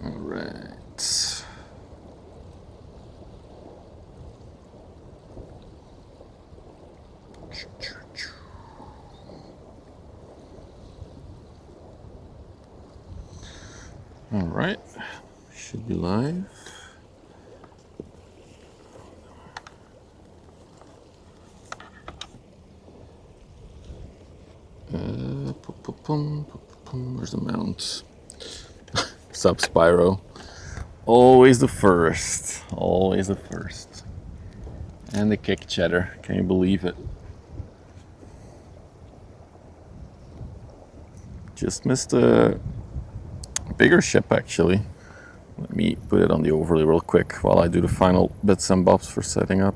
Alright. Alright, should be live. Where's the mount? Sub Spyro. Always the first. Always the first. And the kick cheddar. Can you believe it? Just missed a bigger ship actually. Let me put it on the overlay real quick while I do the final bits and bobs for setting up.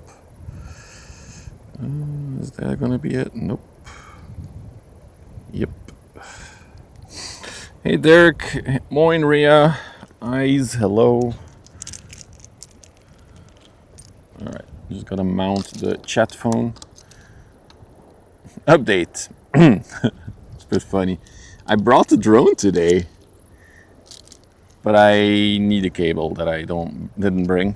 Is that gonna be it? Nope. Yep. Hey Derek, moin Ria, eyes, hello. Alright, just gotta mount the chat phone. Update. It's a bit funny. I brought the drone today, but I need a cable that I didn't bring.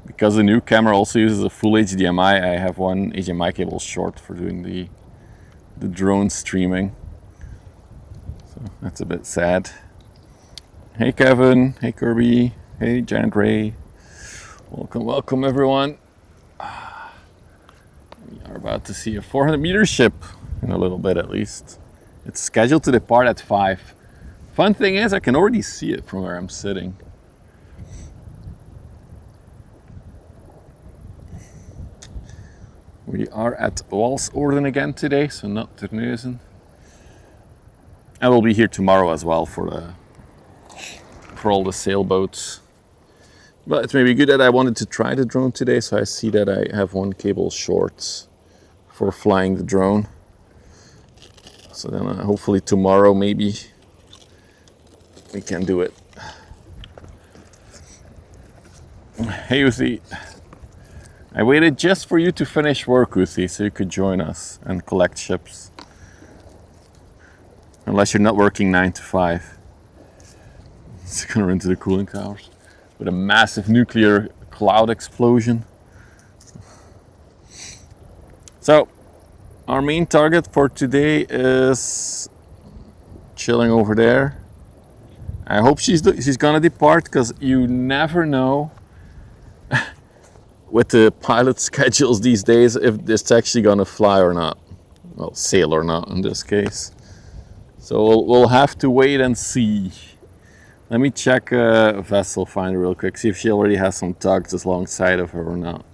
Because the new camera also uses a full HDMI, I have one HDMI cable short for doing the drone streaming. So that's a bit sad. Hey Kevin, hey Kirby, hey Janet Ray. Welcome everyone. We are about to see a 400-meter ship in a little bit at least. It's scheduled to depart at 5. Fun thing is I can already see it from where I'm sitting. We are at Walsorden again today, so not Terneuzen. I will be here tomorrow as well for all the sailboats. But it's maybe good that I wanted to try the drone today, so I see that I have one cable short for flying the drone. So then hopefully tomorrow maybe we can do it. Hey Uzi. I waited just for you to finish work, Uzi, so you could join us and collect ships. Unless you're not working 9 to 5. It's gonna run to the cooling towers with a massive nuclear cloud explosion. So, our main target for today is chilling over there. I hope she's gonna depart, because you never know with the pilot schedules these days if it's actually gonna fly or not. Well, sail or not in this case. So we'll have to wait and see. Let me check Vessel Finder real quick, see if she already has some tugs alongside of her or not.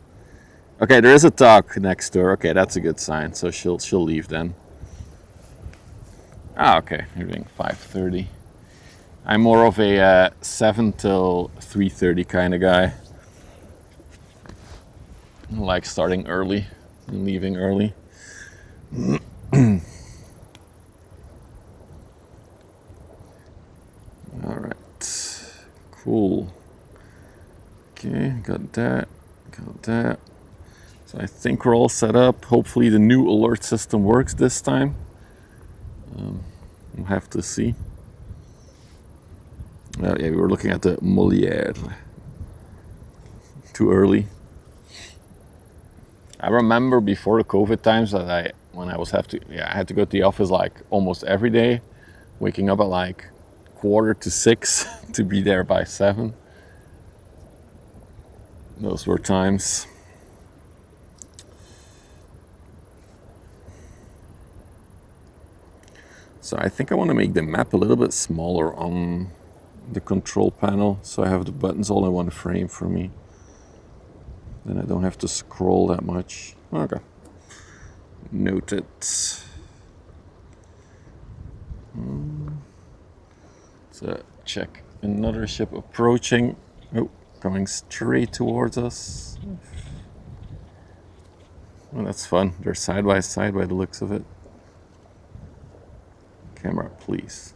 Okay, there is a tug next to her. Okay, that's a good sign. So she'll leave then. Ah, okay, you're doing 5:30. I'm more of a 7 till 3:30 kind of guy. I like starting early and leaving early. Alright, cool. Okay, got that. So I think we're all set up. Hopefully the new alert system works this time. We'll have to see. Yeah, we were looking at the Molière. Too early. I remember before the COVID times that I had to go to the office like almost every day, waking up at like 5:45 to be there by 7. Those were times. So I think I want to make the map a little bit smaller on the control panel, so I have the buttons all in one frame for me. Then I don't have to scroll that much. Okay. Noted. So check another ship approaching. Oh, coming straight towards us. Well, that's fun. They're side by side by the looks of it. Camera, please.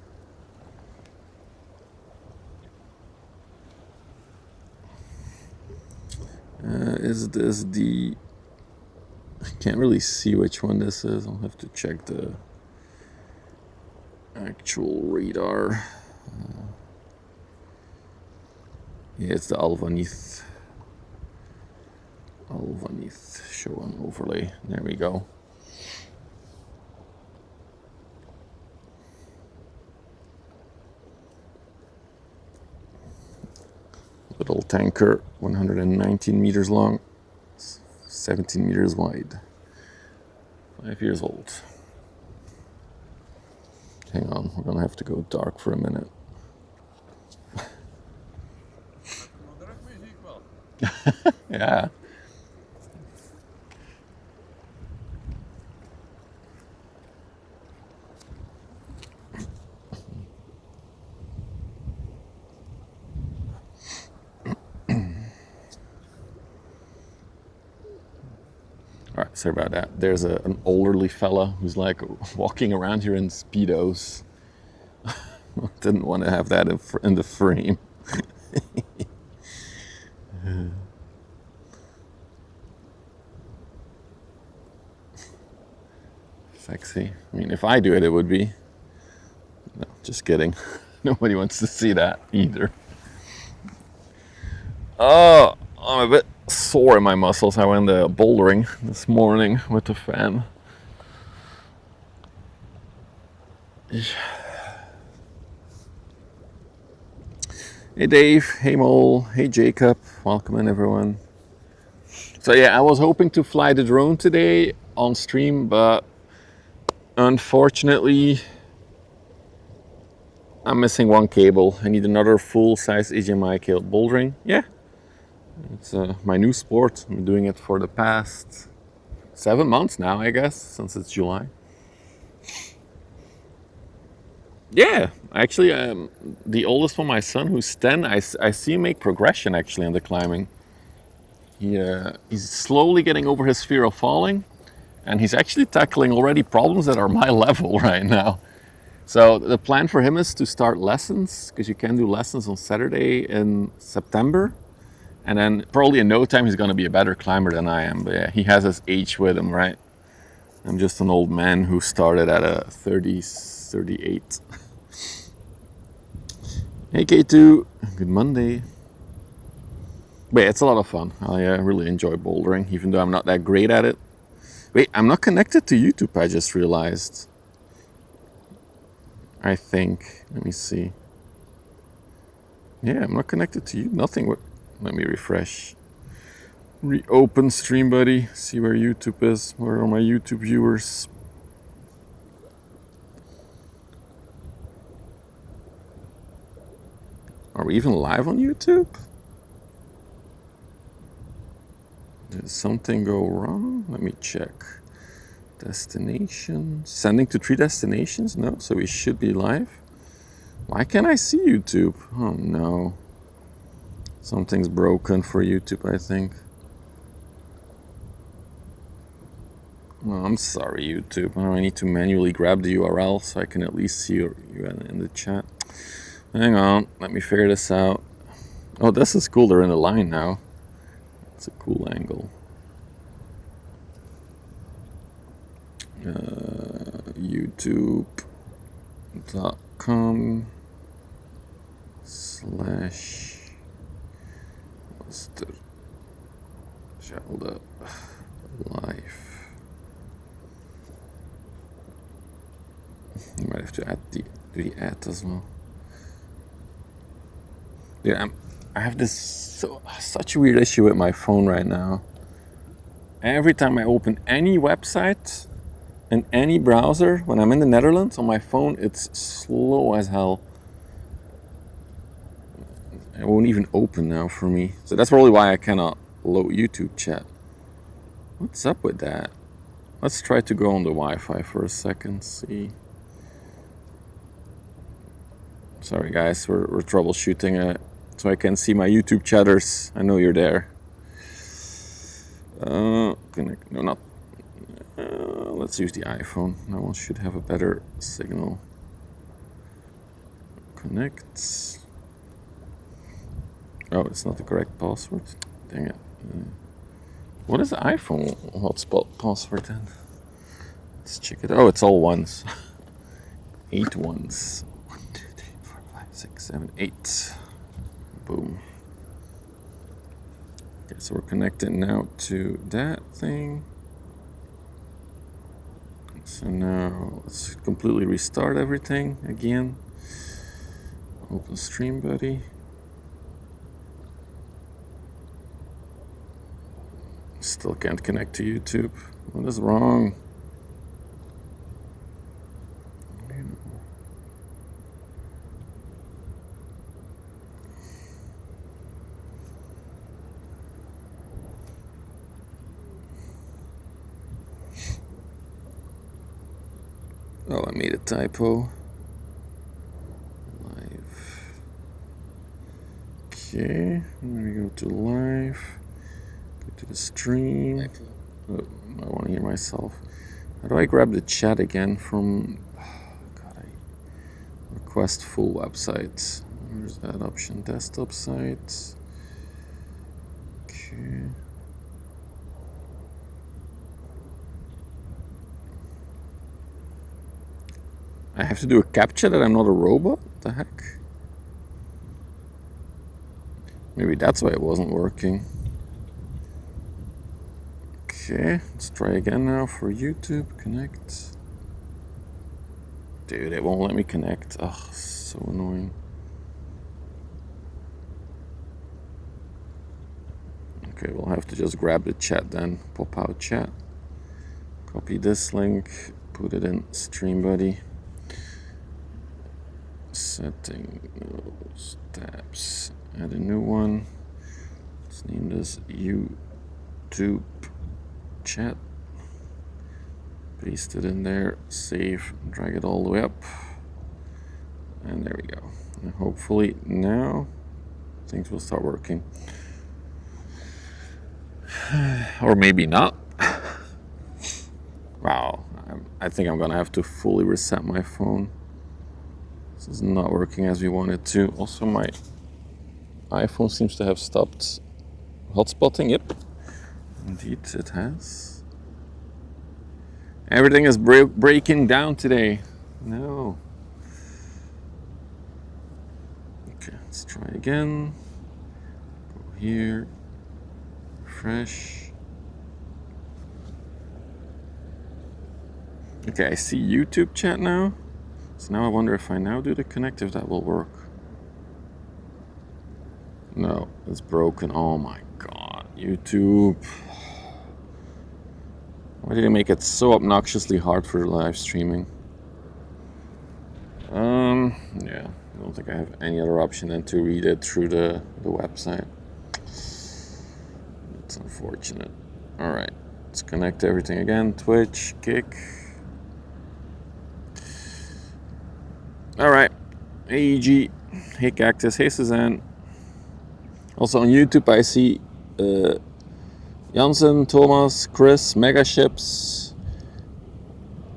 Is this the... I can't really see which one this is. I'll have to check the Actual radar. Yeah, it's the Alvanith. Show on overlay. There we go. Little tanker, 119 meters long, 17 meters wide. 5 years old. Hang on, we're gonna have to go dark for a minute. Yeah. All right, sorry about that. There's an elderly fella who's like walking around here in Speedos. Didn't want to have that in the frame. Sexy. I mean, if I do it, it would be. No, just kidding. Nobody wants to see that either. Oh, I'm a bit sore in my muscles. I went bouldering this morning with the fan. Hey Dave, hey Mole, hey Jacob, welcome in everyone. So yeah, I was hoping to fly the drone today on stream, but unfortunately I'm missing one cable. I need another full-size HDMI cable. Bouldering, yeah, it's my new sport. I'm doing it for the past 7 months now, I guess, since it's July. Yeah, actually, the oldest one, my son, who's 10, I see him make progression actually in the climbing. He's slowly getting over his fear of falling, and he's actually tackling already problems that are my level right now. So the plan for him is to start lessons, because you can do lessons on Saturday in September, and then probably in no time he's going to be a better climber than I am. But yeah, he has his age with him, right? I'm just an old man who started at a 38. Hey K2, good Monday. But yeah, it's a lot of fun. I really enjoy bouldering, even though I'm not that great at it. Wait, I'm not connected to YouTube, I just realized. I think, let me see. Yeah, I'm not connected to you, nothing. Let me refresh. Reopen StreamBuddy, see where YouTube is, where are my YouTube viewers. Are we even live on YouTube? Did something go wrong? Let me check. Destination. Sending to 3 destinations? No, so we should be live. Why can't I see YouTube? Oh no. Something's broken for YouTube, I think. Oh, I'm sorry, YouTube. I need to manually grab the URL so I can at least see you in the chat. Hang on, let me figure this out. Oh, this is cool. They're in a line now. It's a cool angle. YouTube.com/Westerschelde live. You might have to add do the ad as well. Yeah, I have this such a weird issue with my phone right now. Every time I open any website in any browser, when I'm in the Netherlands on my phone, it's slow as hell. It won't even open now for me. So that's probably why I cannot load YouTube chat. What's up with that? Let's try to go on the Wi-Fi for a second, see. Sorry guys, we're troubleshooting so I can see my YouTube chatters. I know you're there. Let's use the iPhone. That one should have a better signal. Connect. Oh, it's not the correct password. Dang it. What is the iPhone hotspot password then? Let's check it. Oh, it's all ones. 8 ones. 1, 2, 3, 4, 5, 6, 7, 8. Boom. Okay, so we're connected now to that thing. So now let's completely restart everything again. Open Stream Buddy. Still can't connect to YouTube. What is wrong? Oh, I made a typo. Live. Okay, I'm gonna go to live. Go to the stream. Oh, I want to hear myself. How do I grab the chat again from? God, I request full websites. Where's that option? Desktop sites. Okay. I have to do a captcha that I'm not a robot? What the heck? Maybe that's why it wasn't working. Okay, let's try again now for YouTube. Connect. Dude, it won't let me connect. Ugh, so annoying. Okay, we'll have to just grab the chat then. Pop out chat. Copy this link. Put it in Stream Buddy. Settings, tabs, add a new one. Let's name this YouTube chat. Paste it in there, save, drag it all the way up. And there we go. And hopefully now things will start working. Or maybe not. Wow, I think I'm gonna have to fully reset my phone. This is not working as we want it to. Also, my iPhone seems to have stopped hotspotting. Yep, indeed it has. Everything is breaking down today. No. Okay, let's try again. Go here. Refresh. Okay, I see YouTube chat now. So now I wonder if I now do the connect, if that will work. No, it's broken. Oh my god, YouTube. Why did they make it so obnoxiously hard for live streaming? Yeah, I don't think I have any other option than to read it through the website. It's unfortunate. Alright, let's connect everything again. Twitch, Kick. Alright, AEG, hey Cactus, hey Suzanne. Also on YouTube I see Jansen, Thomas, Chris, Megaships,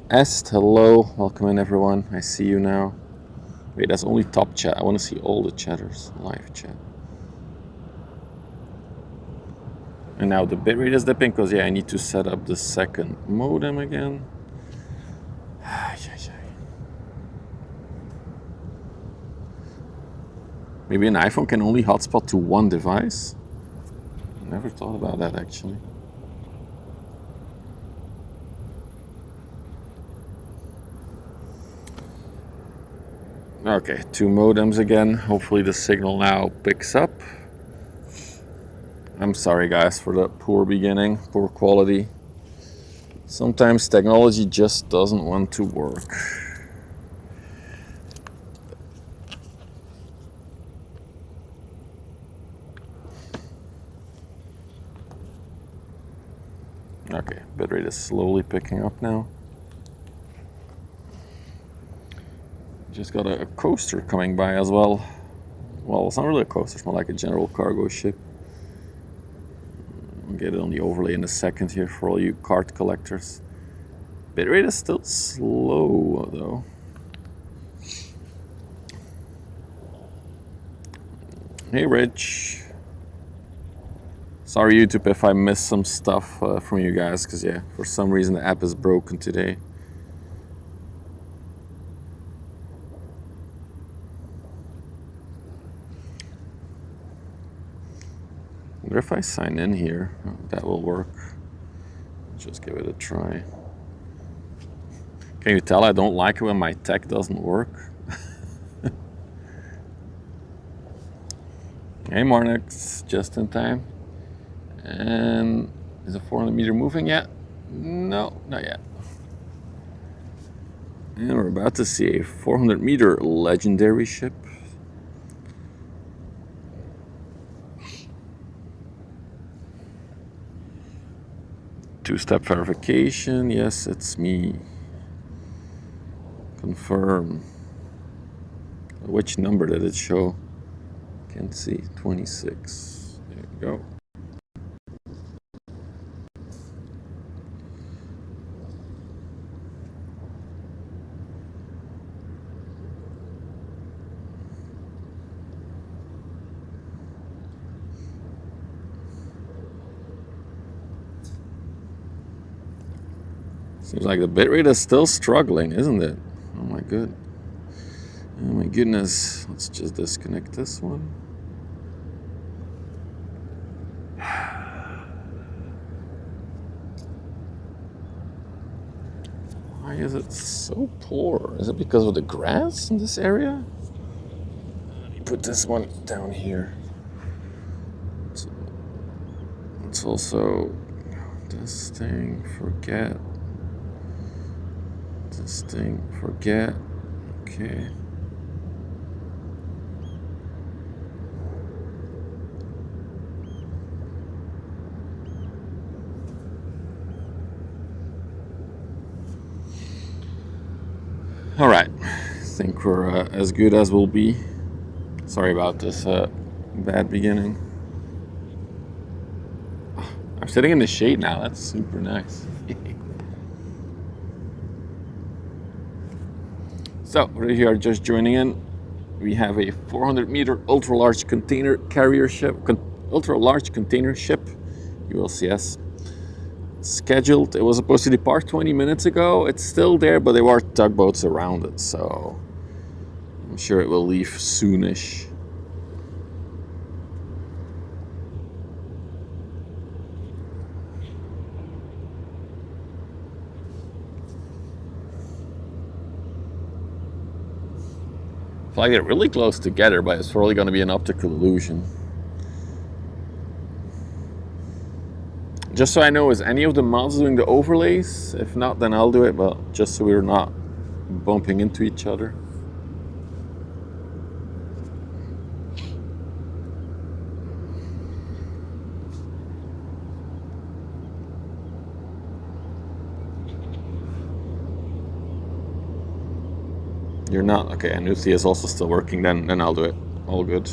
Est, hello, welcome in everyone, I see you now. Wait, that's only top chat, I want to see all the chatters, live chat. And now the bitrate is dipping because yeah, I need to set up the second modem again. Maybe an iPhone can only hotspot to one device? I never thought about that actually. Okay, 2 modems again. Hopefully the signal now picks up. I'm sorry guys for the poor beginning, poor quality. Sometimes technology just doesn't want to work. Okay, bitrate is slowly picking up now. Just got a coaster coming by as well. Well, it's not really a coaster, it's more like a general cargo ship. I'll get it on the overlay in a second here for all you card collectors. Bitrate is still slow though. Hey Rich. Sorry YouTube if I missed some stuff from you guys, because yeah, for some reason the app is broken today. wonder if I sign in here, that will work. Just give it a try. Can you tell I don't like it when my tech doesn't work? Hey Marnix, just in time. And is the 400-meter moving yet? No, not yet. And we're about to see a 400-meter legendary ship. Two-step verification. Yes, it's me. Confirm. Which number did it show? Can't see. 26. There you go. Seems like the bitrate is still struggling, isn't it? Oh my good. Oh my goodness. Let's just disconnect this one. Why is it so poor? Is it because of the grass in this area? Let me put this one down here. It's also this thing, forget. This thing, forget. Okay. All right, I think we're as good as we'll be. Sorry about this bad beginning. I'm sitting in the shade now. That's super nice. So, if you are just joining in, we have a 400-meter ultra-large container carrier ship, ultra-large container ship, ULCS, scheduled. It was supposed to depart 20 minutes ago. It's still there, but there are tugboats around it, so I'm sure it will leave soonish. If I get really close together, but it's probably going to be an optical illusion. Just so I know, is any of the mods doing the overlays? If not, then I'll do it, but just so we're not bumping into each other. You're not? Okay, and Uthi is also still working, then I'll do it. All good.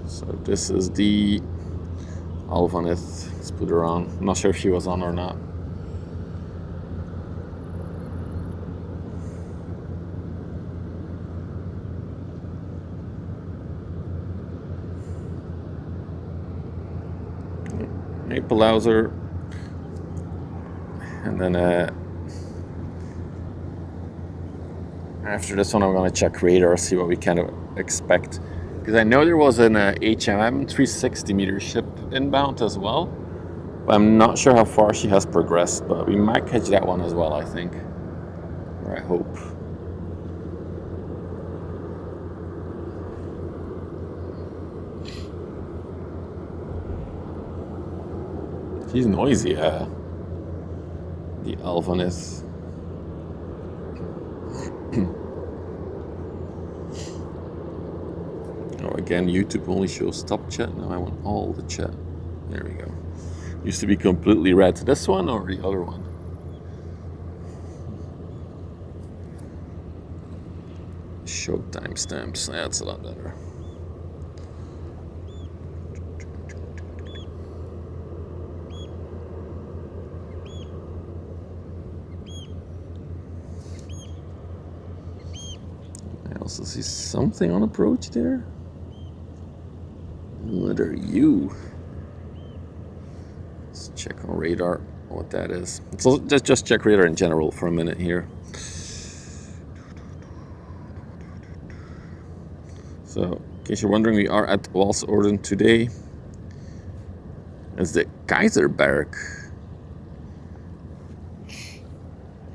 So this is the Alvanith. Let's put her on. I'm not sure if she was on or not. Maple Louser. And then after this one, I'm going to check radar, see what we kind of expect. Because I know there was an HMM 360-meter ship inbound as well. But I'm not sure how far she has progressed. But we might catch that one as well, I think. Or I hope. She's noisy, the Alvanith. Oh, again, YouTube only shows stop chat. Now I want all the chat. There we go. Used to be completely red. This one or the other one? Show timestamps. That's a lot better. I also see something on approach there. Letter U. Let's check on radar what that is. So just check radar in general for a minute here. So case you're wondering, we are at Walsorden today. It's the Kaiserberg.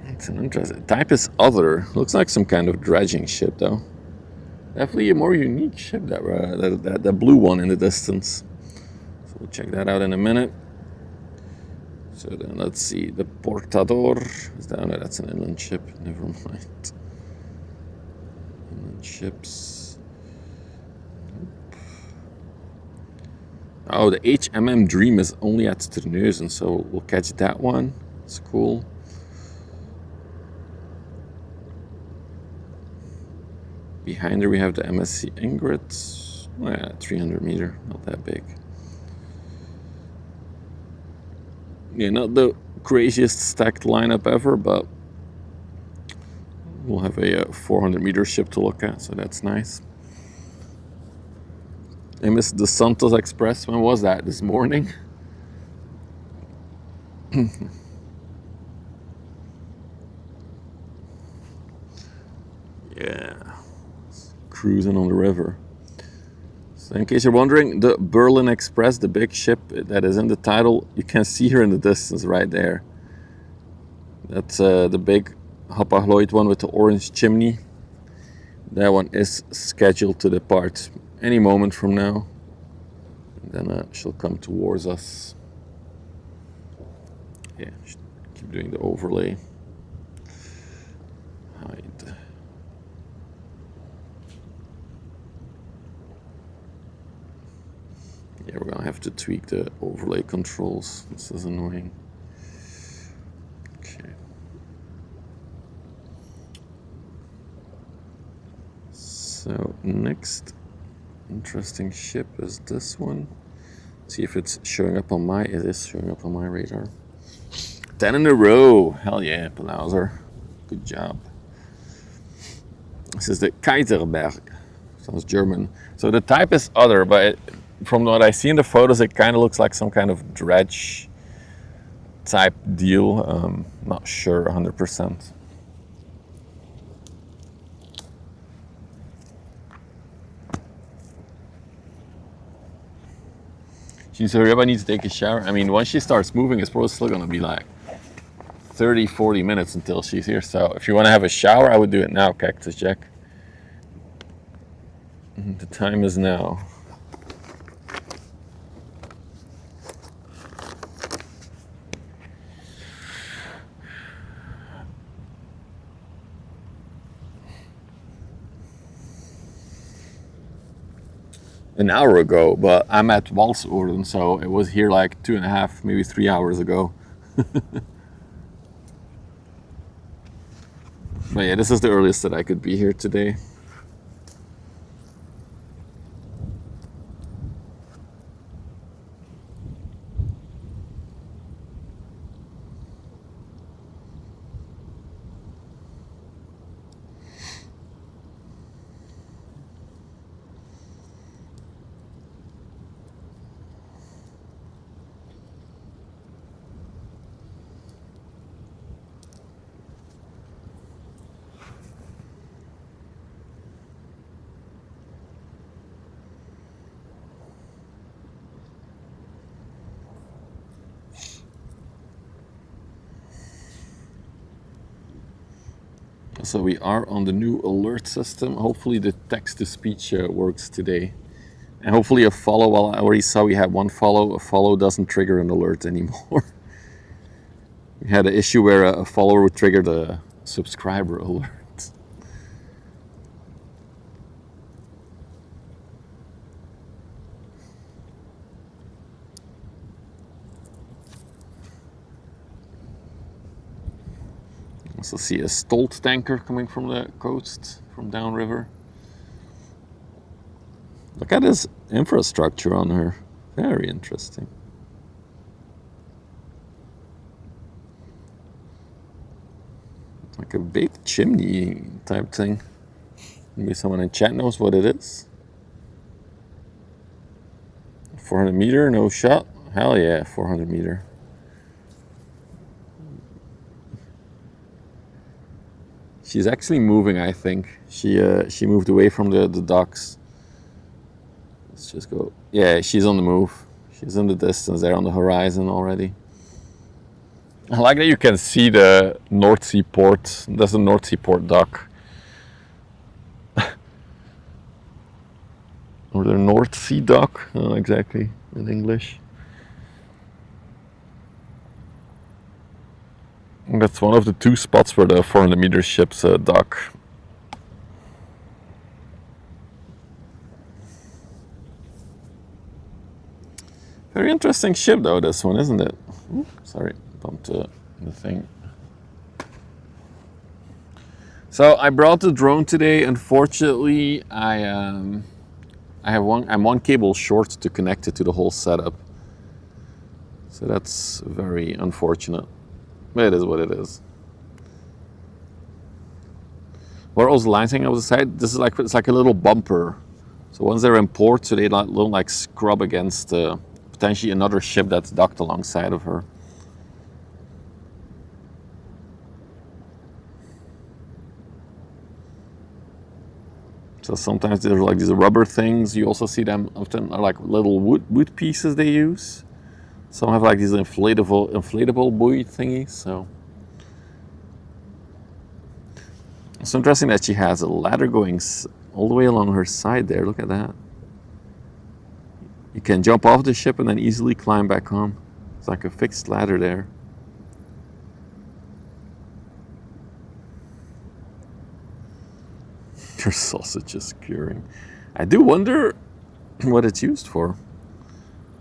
It's an interesting type is other. Looks like some kind of dredging ship though. Definitely a more unique ship, that blue one in the distance. So we'll check that out in a minute. So then let's see, the Portador is down there. That's an inland ship. Never mind. Inland ships. Oh, the HMM Dream is only at Terneuzen, so we'll catch that one. It's cool. Behind her we have the MSC Ingrid. Oh yeah, 300 meter, not that big. Yeah, not the craziest stacked lineup ever, but we'll have a 400 meter ship to look at, so that's nice. I missed the Santos Express. When was that? This morning? Yeah, cruising on the river. So in case you're wondering, the Berlin Express, the big ship that is in the title, you can see her in the distance right there. That's the big Hapag-Lloyd one with the orange chimney. That one is scheduled to depart any moment from now. And then she'll come towards us. Yeah, keep doing the overlay. Hide. Yeah, we're gonna have to tweak the overlay controls. This is annoying. Okay. So next interesting ship is this one. See if it's showing up on my. It is showing up on my radar. 10 in a row. Hell yeah, Palauser. Good job. This is the Kaiserberg. Sounds German. So the type is other, but from what I see in the photos, it kind of looks like some kind of dredge type deal. Not sure 100%. She said, everybody needs to take a shower. I mean, once she starts moving, it's probably still going to be like 30, 40 minutes until she's here. So if you want to have a shower, I would do it now, Cactus Jack. The time is now. An hour ago, but I'm at Walsorden, so it was here like 2.5, maybe 3 hours ago. But yeah, this is the earliest that I could be here today. So we are on the new alert system. Hopefully the text-to-speech works today. And hopefully a follow, well, I already saw we had one follow. A follow doesn't trigger an alert anymore. We had an issue where a follower would trigger the subscriber alert. Also see a Stolt tanker coming from the coast, from downriver. Look at this infrastructure on her. Very interesting. It's like a big chimney type thing. Maybe someone in chat knows what it is. 400 meter, no shot. Hell yeah, 400 meter. She's actually moving, I think. She moved away from the docks. Let's just go. Yeah, she's on the move. She's in the distance there on the horizon already. I like that you can see the North Sea port. That's the North Sea port dock. Or the North Sea dock, exactly, in English. And that's one of the two spots where the 400-meter ships dock. Very interesting ship though, this one, isn't it? Ooh, sorry, bumped the thing. So I brought the drone today. Unfortunately, I'm one cable short to connect it to the whole setup. So that's very unfortunate. But it is what it is. What I was lighting on the side, this is like, it's like a little bumper. So once they're in port, so they don't like scrub against potentially another ship that's docked alongside of her. So sometimes there's like these rubber things. You also see them often are like little wood pieces they use. Some have like these inflatable buoy thingies. So it's interesting that she has a ladder going all the way along her side there. Look at that. You can jump off the ship and then easily climb back on. It's like a fixed ladder there. Your sausage is curing. I do wonder what it's used for.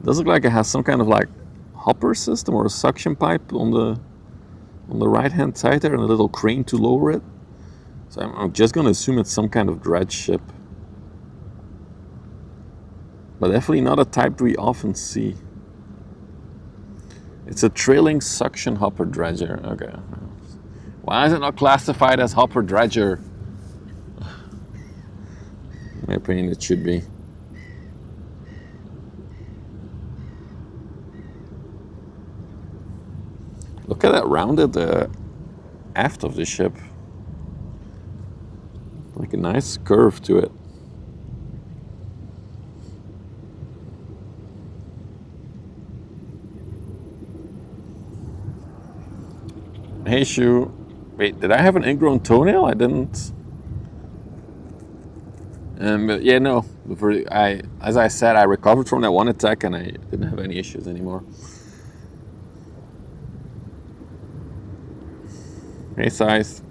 It does look like it has some kind of like hopper system or a suction pipe on the right hand side there and a little crane to lower it. So I'm just going to assume it's some kind of dredge ship. But definitely not a type we often see. It's a trailing suction hopper dredger. Okay. Why is it not classified as hopper dredger? In my opinion, it should be. Look at that rounded aft of the ship. Like a nice curve to it. Hey, Shu. Wait, did I have an ingrown toenail? I didn't. But yeah, no. As I said, I recovered from that one attack and I didn't have any issues anymore. Hey, Size.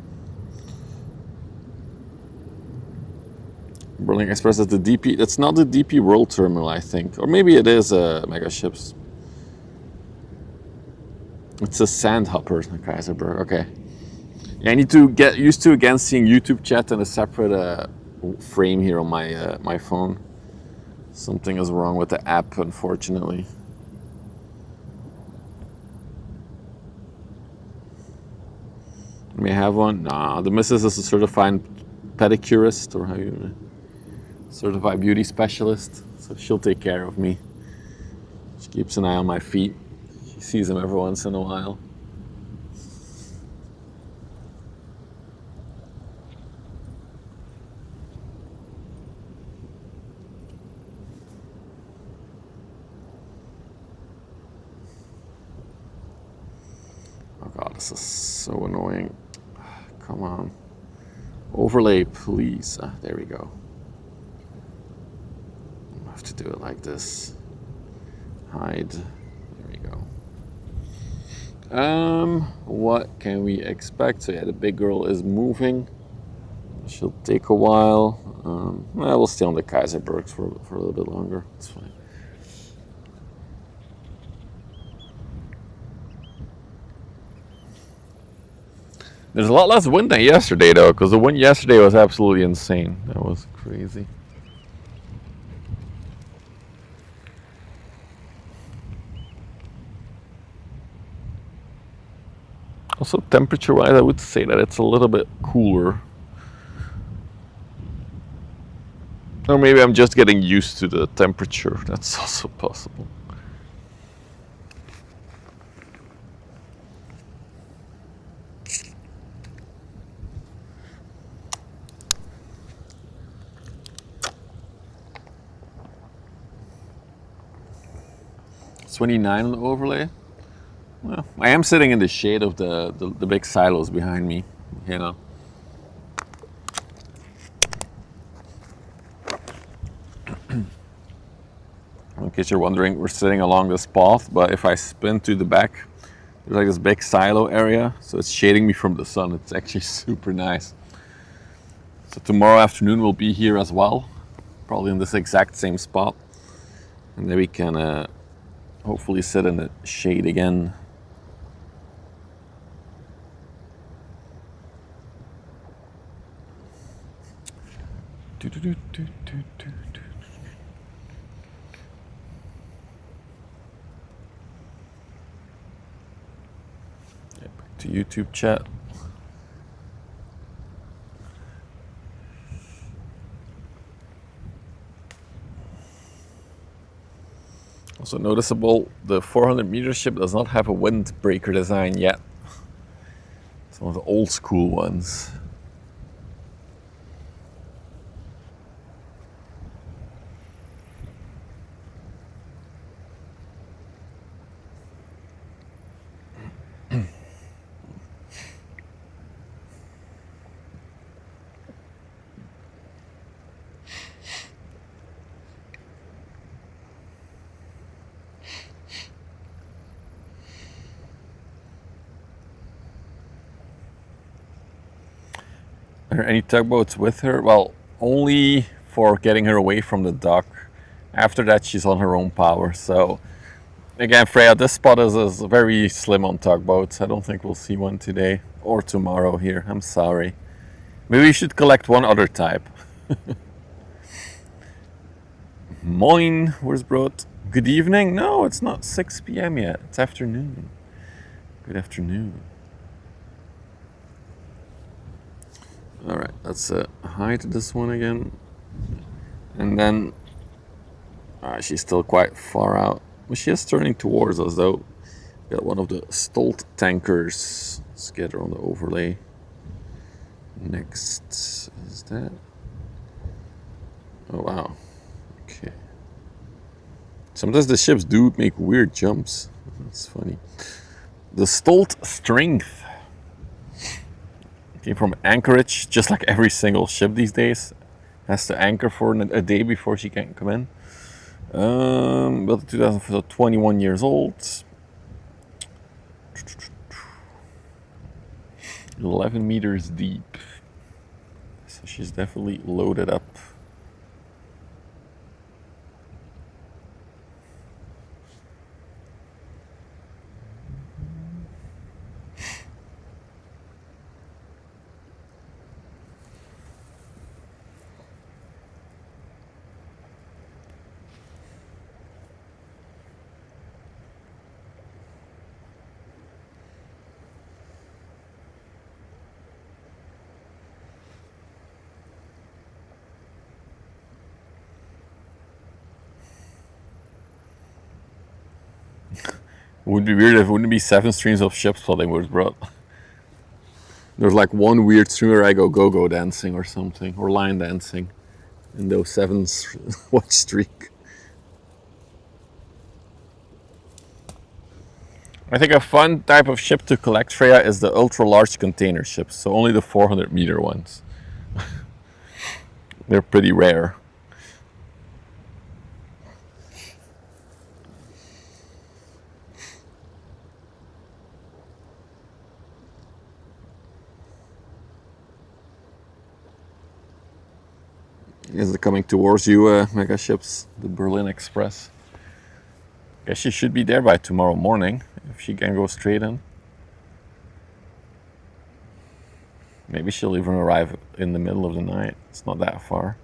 Berlin Express is the DP. It's not the DP World Terminal, I think. Or maybe it is Mega Ships. It's a Sandhopper, Kaiserberg. Okay. Yeah, I need to get used to again seeing YouTube chat in a separate frame here on my my phone. Something is wrong with the app, unfortunately. May I have one? Nah, the missus is a certified pedicurist, or how you certified beauty specialist, so she'll take care of me. She keeps an eye on my feet. She sees them every once in a while. Oh God, this is so annoying. Come on. Overlay, please. There we go. I have to do it like this. Hide. There we go. What can we expect? So yeah, the big girl is moving. She'll take a while. We'll stay on the Kaiserbergs for a little bit longer. It's fine. There's a lot less wind than yesterday, though, because the wind yesterday was absolutely insane. That was crazy. Also, temperature-wise, I would say that it's a little bit cooler. Or maybe I'm just getting used to the temperature. That's also possible. 29 on the overlay. Well, I am sitting in the shade of the big silos behind me, you know. In case you're wondering, we're sitting along this path, but if I spin to the back, there's like this big silo area, so it's shading me from the sun. It's actually super nice. So tomorrow afternoon we'll be here as well, probably in this exact same spot, and then we can hopefully sit in the shade again. Back to YouTube chat. Also noticeable, the 400 meter ship does not have a windbreaker design yet. It's one of the old school ones. Are there any tugboats with her? Well, only for getting her away from the dock. After that, she's on her own power. So, again, Freya, this spot is very slim on tugboats. I don't think we'll see one today or tomorrow here. I'm sorry. Maybe we should collect one other type. Moin, where's Brot? Good evening? No, it's not 6 p.m. yet. It's afternoon. Good afternoon. All right, let's hide this one again. And then, she's still quite far out. Well, she is turning towards us though. Got one of the Stolt tankers. Let's get her on the overlay. Next is that. Oh wow, okay. Sometimes the ships do make weird jumps. That's funny. The Stolt Strength. Came from Anchorage, just like every single ship these days. Has to anchor for a day before she can come in. Built in 2004, 21 years old. 11 meters deep. So she's definitely loaded up. Would be weird if it wouldn't be 7 streams of ship spotting was brought. There's like one weird stream where I go dancing or something, or line dancing in those 7 watch streak. I think a fun type of ship to collect, Freya, is the ultra large container ships, so only the 400 meter ones. They're pretty rare. Is it coming towards you, mega ships, the Berlin Express? Guess she should be there by tomorrow morning, if she can go straight in. Maybe she'll even arrive in the middle of the night. It's not that far.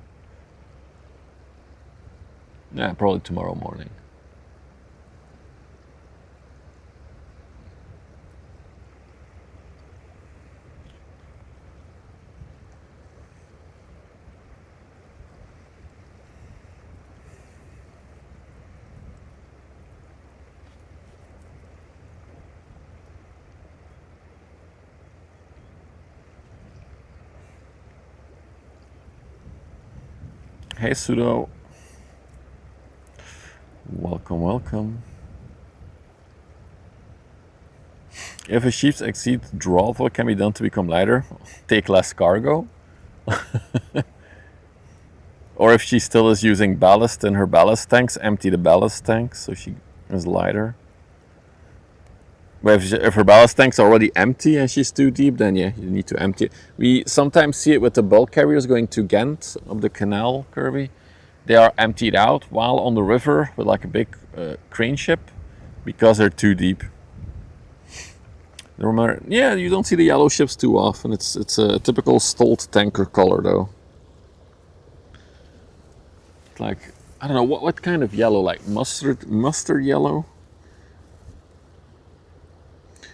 Yeah, probably tomorrow morning. Hey Sudo, welcome, welcome. If a ship exceeds draft, what can be done to become lighter? Take less cargo. Or if she still is using ballast in her ballast tanks, empty the ballast tanks so she is lighter. But if her ballast tank's already empty and she's too deep, then yeah, you need to empty it. We sometimes see it with the bulk carriers going to Ghent up the canal, Kirby. They are emptied out while on the river with like a big crane ship because they're too deep. Yeah, you don't see the yellow ships too often. It's a typical Stolt tanker color though. It's like, I don't know, what kind of yellow? Like mustard yellow?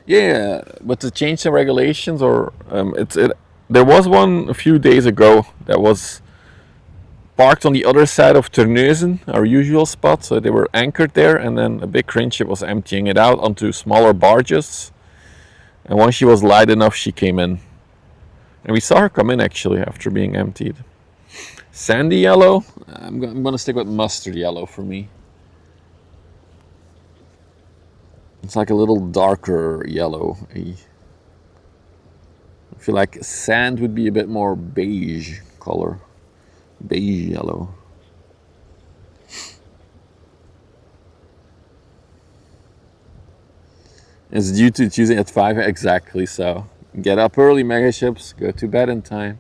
Yeah, but the change in regulations, or there was one a few days ago that was parked on the other side of Terneuzen, our usual spot. So they were anchored there, and then a big crane ship was emptying it out onto smaller barges. And once she was light enough, she came in. And we saw her come in actually after being emptied. Sandy yellow? I'm going to stick with mustard yellow for me. It's like a little darker yellow. I feel like sand would be a bit more beige color. Beige yellow. It's due to choosing at 5 exactly, so get up early, mega ships, go to bed in time.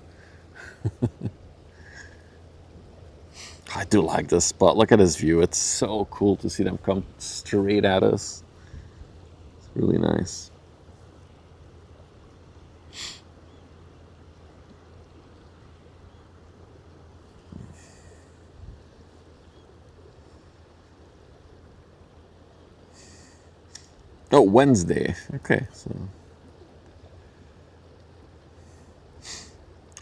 I do like this spot. Look at this view. It's so cool to see them come straight at us. It's really nice. Oh, Wednesday. Okay, so.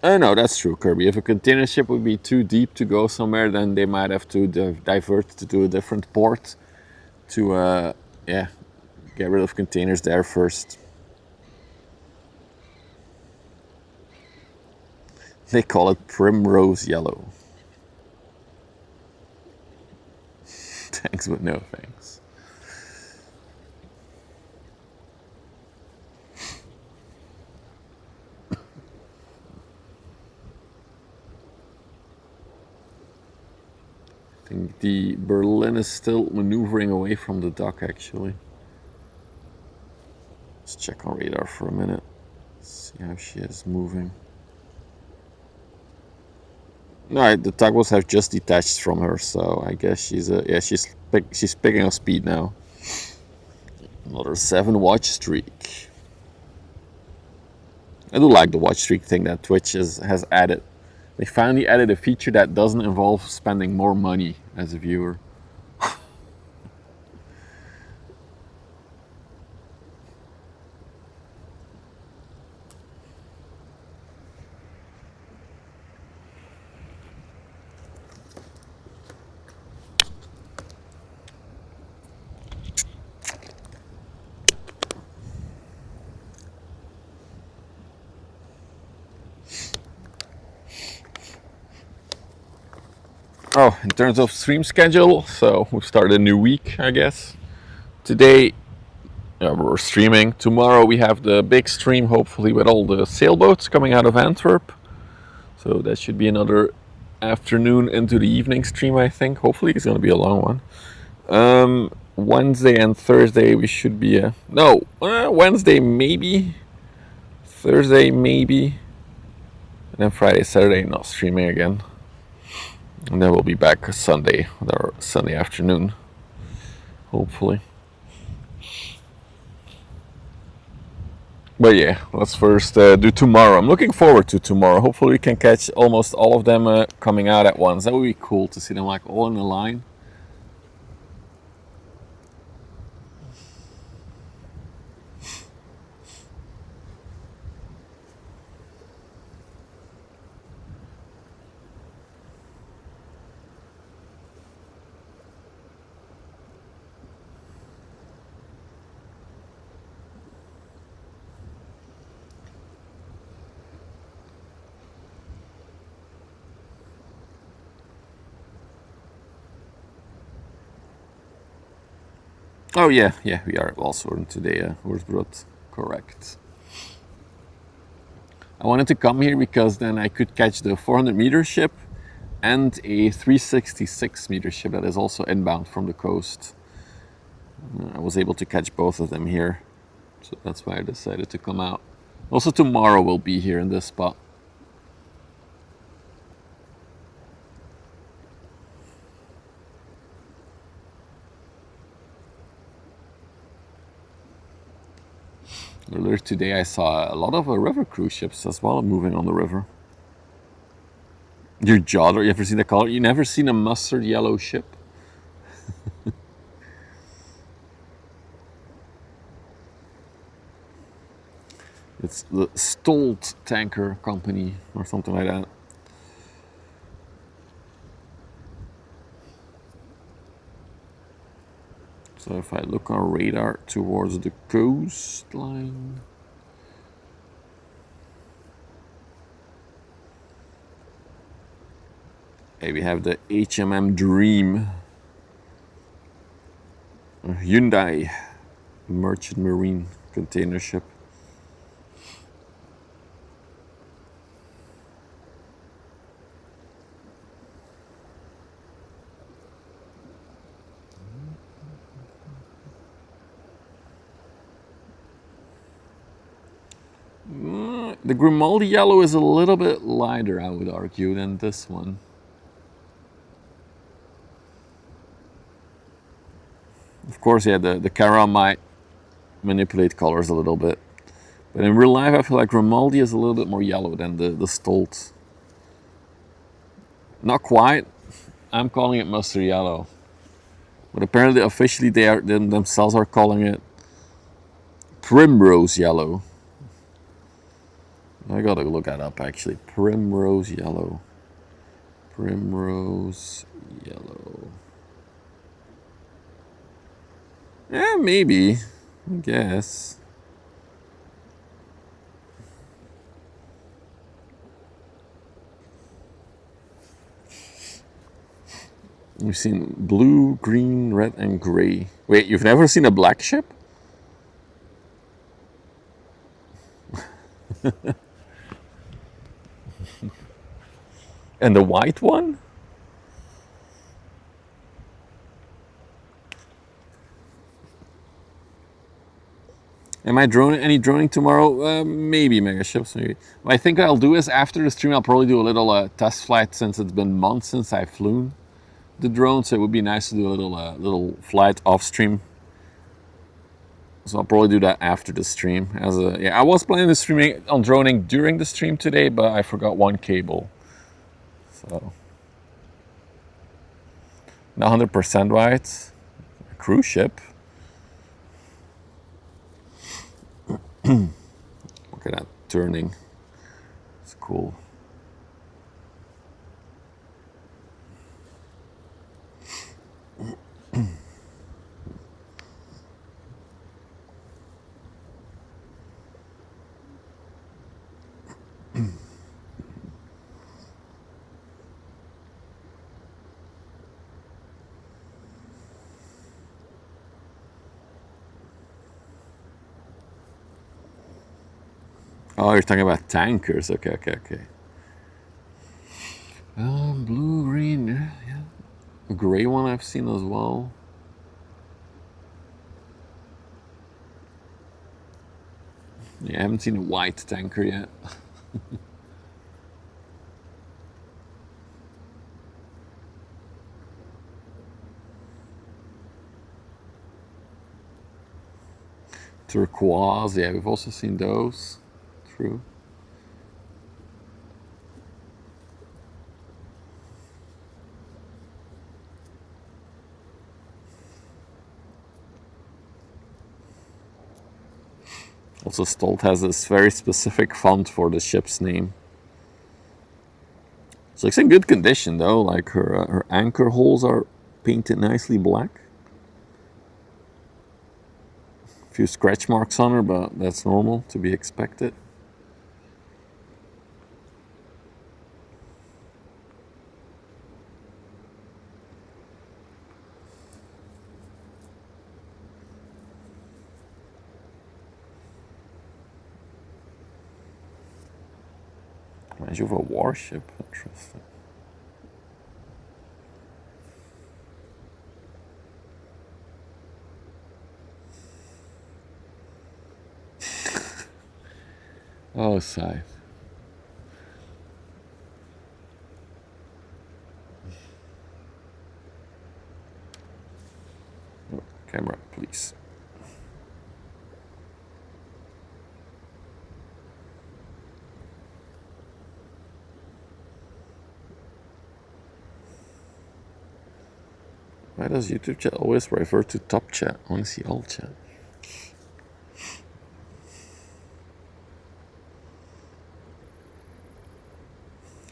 Oh no, that's true, Kirby. If a container ship would be too deep to go somewhere, then they might have to divert to a different port to, yeah, get rid of containers there first. They call it primrose yellow. Thanks, but no thanks. I think the Berlin is still maneuvering away from the dock, actually. Let's check on radar for a minute. See how she is moving. No, the tugboats have just detached from her, so I guess she's she's picking up speed now. Another 7 watch streak. I do like the watch streak thing that Twitch has added. They finally added a feature that doesn't involve spending more money as a viewer. Oh, in terms of stream schedule, so we've started a new week, I guess. Today, we're streaming. Tomorrow we have the big stream, hopefully with all the sailboats coming out of Antwerp. So that should be another afternoon into the evening stream, I think. Hopefully it's going to be a long one. Wednesday and Thursday we should be... Wednesday maybe. Thursday maybe. And then Friday, Saturday not streaming again. And then we'll be back Sunday, or Sunday afternoon, hopefully. But yeah, let's first do tomorrow. I'm looking forward to tomorrow. Hopefully we can catch almost all of them coming out at once. That would be cool to see them like all in a line. Oh yeah, we are also in today, Horsbrot. Correct. I wanted to come here because then I could catch the 400-meter ship and a 366-meter ship that is also inbound from the coast. I was able to catch both of them here, so that's why I decided to come out. Also tomorrow we'll be here in this spot. Earlier today I saw a lot of river cruise ships as well moving on the river. Your jaw, you ever seen the color? You never seen a mustard yellow ship? It's the Stolt Tanker Company or something like that. So if I look on radar towards the coastline, okay, we have the HMM Dream, a Hyundai merchant marine container ship. The Grimaldi yellow is a little bit lighter, I would argue, than this one. Of course, yeah, the camera might manipulate colors a little bit. But in real life, I feel like Grimaldi is a little bit more yellow than the Stolt. Not quite. I'm calling it mustard yellow. But apparently, officially, they themselves are calling it primrose yellow. I gotta look that up actually. Primrose yellow. Primrose yellow. Yeah, maybe. I guess. We've seen blue, green, red, and gray. Wait, you've never seen a black ship? And the white one? Am I any droning tomorrow? Maybe mega ships, maybe. What I think I'll do is after the stream, I'll probably do a little test flight since it's been months since I've flown the drone. So it would be nice to do a little flight off stream. So I'll probably do that after the stream. I was planning to stream on droning during the stream today, but I forgot one cable. So not 100% right. A cruise ship. Look at that turning. It's cool. Oh, you're talking about tankers. Okay. Blue, green, yeah. A gray one I've seen as well. Yeah, I haven't seen a white tanker yet. Turquoise, yeah, we've also seen those. True. Also, Stolt has this very specific font for the ship's name. It looks in good condition though, like her anchor holes are painted nicely black. A few scratch marks on her, but that's normal, to be expected. Imagine of a warship. Interesting. Oh, scythe. Oh, camera, please. Why does YouTube chat always refer to top chat? I want to see all chat.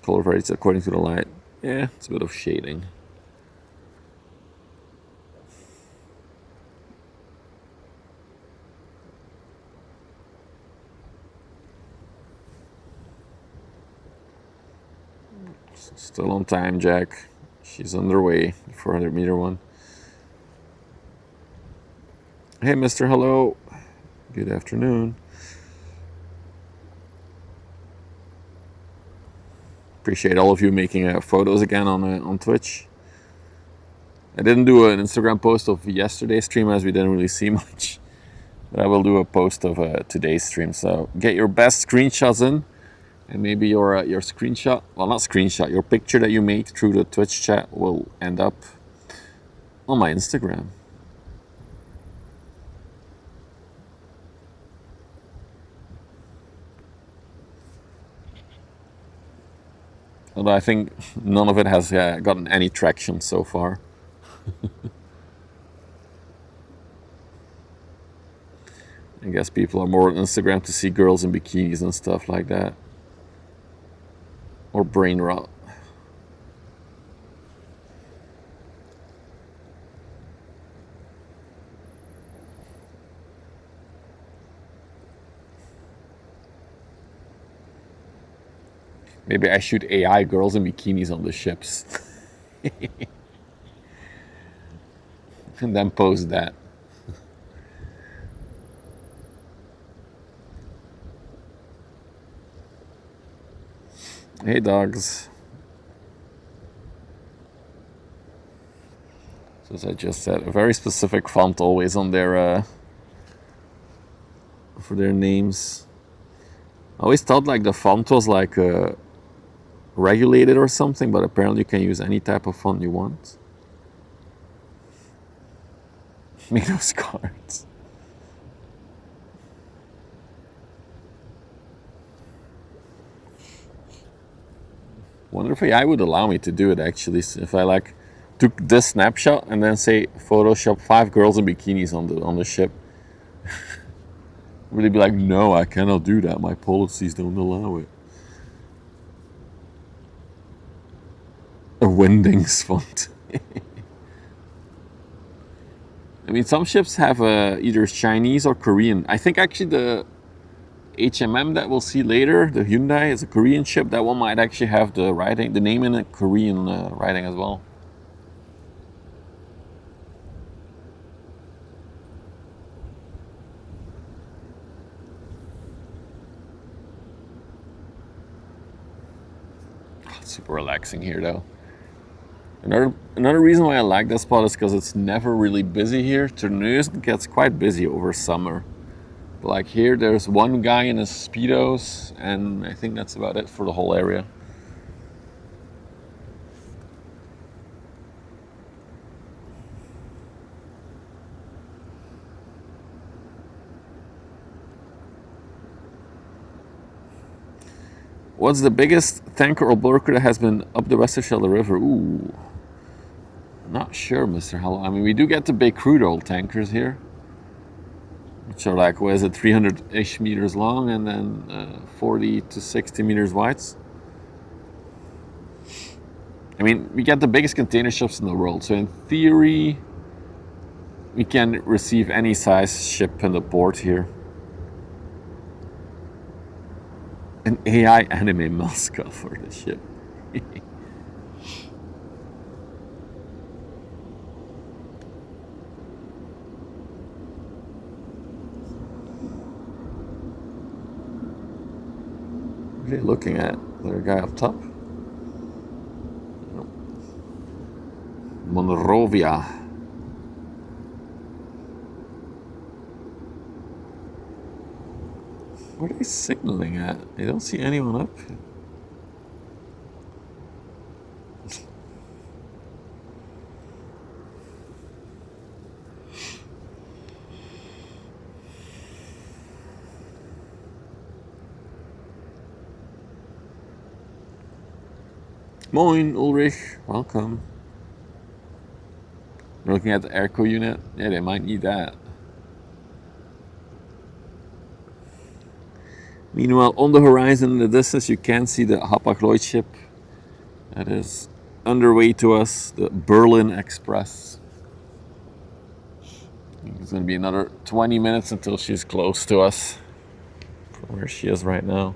Color varies according to the light. Yeah, it's a bit of shading. Still on time, Jack. She's underway, the 400-meter one. Hey, Mr. Hello. Good afternoon. Appreciate all of you making photos again on Twitch. I didn't do an Instagram post of yesterday's stream as we didn't really see much. But I will do a post of today's stream. So get your best screenshots in. And maybe your screenshot, well, not screenshot, your picture that you made through the Twitch chat will end up on my Instagram. Although I think none of it has gotten any traction so far. I guess people are more on Instagram to see girls in bikinis and stuff like that. Or brain rot. Maybe I shoot AI girls in bikinis on the ships. And then post that. Hey, dogs. So as I just said, a very specific font always on their for their names. I always thought like the font was like regulated or something, but apparently you can use any type of font you want. Make those cards. Wonder if AI would allow me to do it actually. So if I like took this snapshot and then say Photoshop 5 girls in bikinis on the ship, would they be like, no, I cannot do that. My policies don't allow it. A Windings font. I mean, some ships have either Chinese or Korean. I think actually the HMM that we'll see later, the Hyundai, is a Korean ship. That one might actually have the writing, the name in a Korean writing as well. Super relaxing here though. Another reason why I like this spot is because it's never really busy here. Terneuzen gets quite busy over summer. But like here, there's one guy in his Speedos, and I think that's about it for the whole area. What's the biggest tanker or bulwarker that has been up the Westerschelde River? Ooh. Not sure, Mr. Hello. I mean, we do get the big crude oil tankers here, which are like, what is it, 300-ish meters long and then 40 to 60 meters wide. I mean, we get the biggest container ships in the world, so in theory, we can receive any size ship in the port here. An AI anime mascot for the ship. What are you looking at? there a guy up top? No. Monrovia. What are they signaling at? I don't see anyone up. Moin, Ulrich. Welcome. We're looking at the airco unit. Yeah, they might need that. Meanwhile, on the horizon in the distance, you can see the Hapag-Lloyd ship that is underway to us, the Berlin Express. It's going to be another 20 minutes until she's close to us from where she is right now.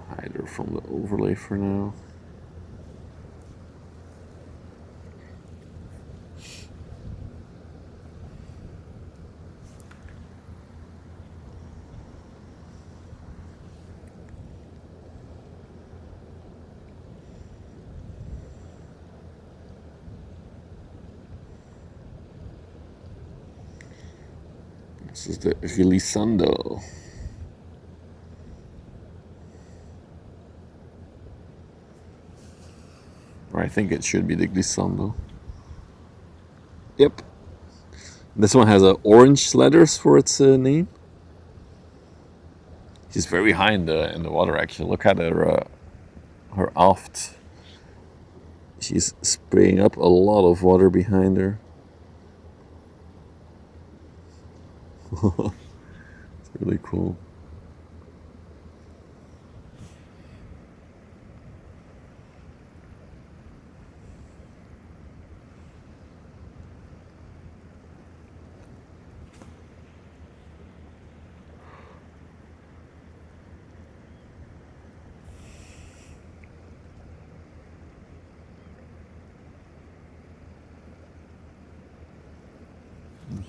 Hide her from the overlay for now. This is the Glissando. Or I think it should be the Glissando. Yep. This one has orange letters for its name. She's very high in the water actually. Look at her aft. She's spraying up a lot of water behind her. It's really cool.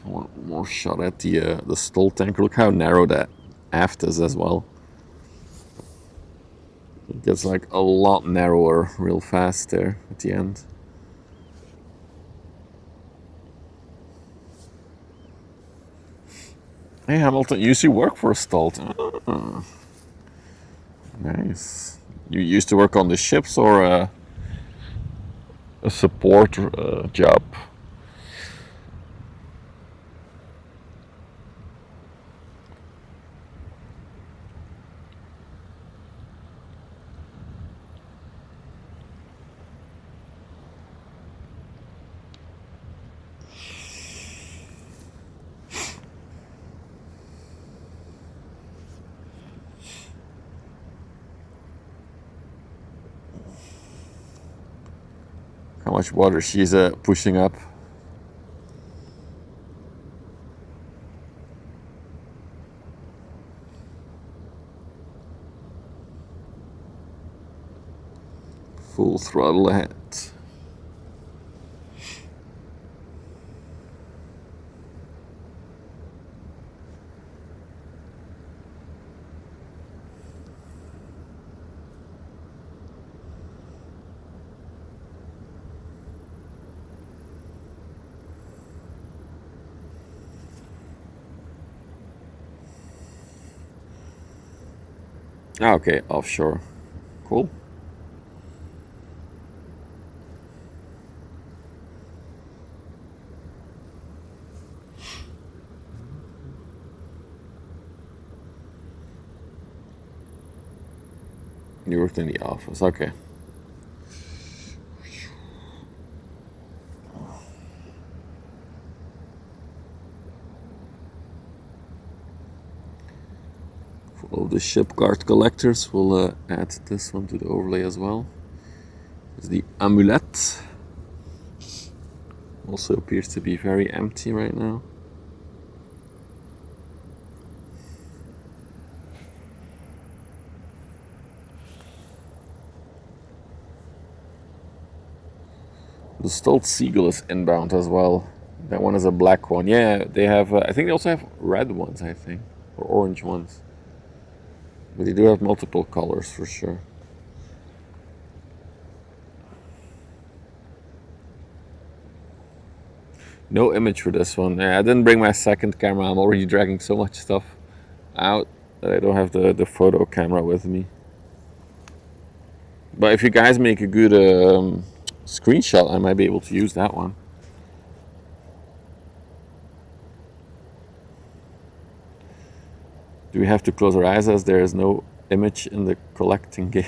One more shot at the stall tanker. Look how narrow that aft is as well. It gets like a lot narrower real fast there at the end. Hey Hamilton, you used to work for a stall. Oh, nice. You used to work on the ships or a support job? How much water she's pushing up. Full throttle ahead. Okay, offshore. Cool. You worked in the office, okay. For all the ship card collectors, we'll add this one to the overlay as well. It's the amulet. Also appears to be very empty right now. The Stolt Seagull is inbound as well. That one is a black one. Yeah, they have, I think they also have red ones, I think, or orange ones. But they do have multiple colors for sure. No image for this one. Yeah, I didn't bring my second camera. I'm already dragging so much stuff out that I don't have the photo camera with me. But if you guys make a good screenshot, I might be able to use that one. Do we have to close our eyes as there is no image in the collecting game?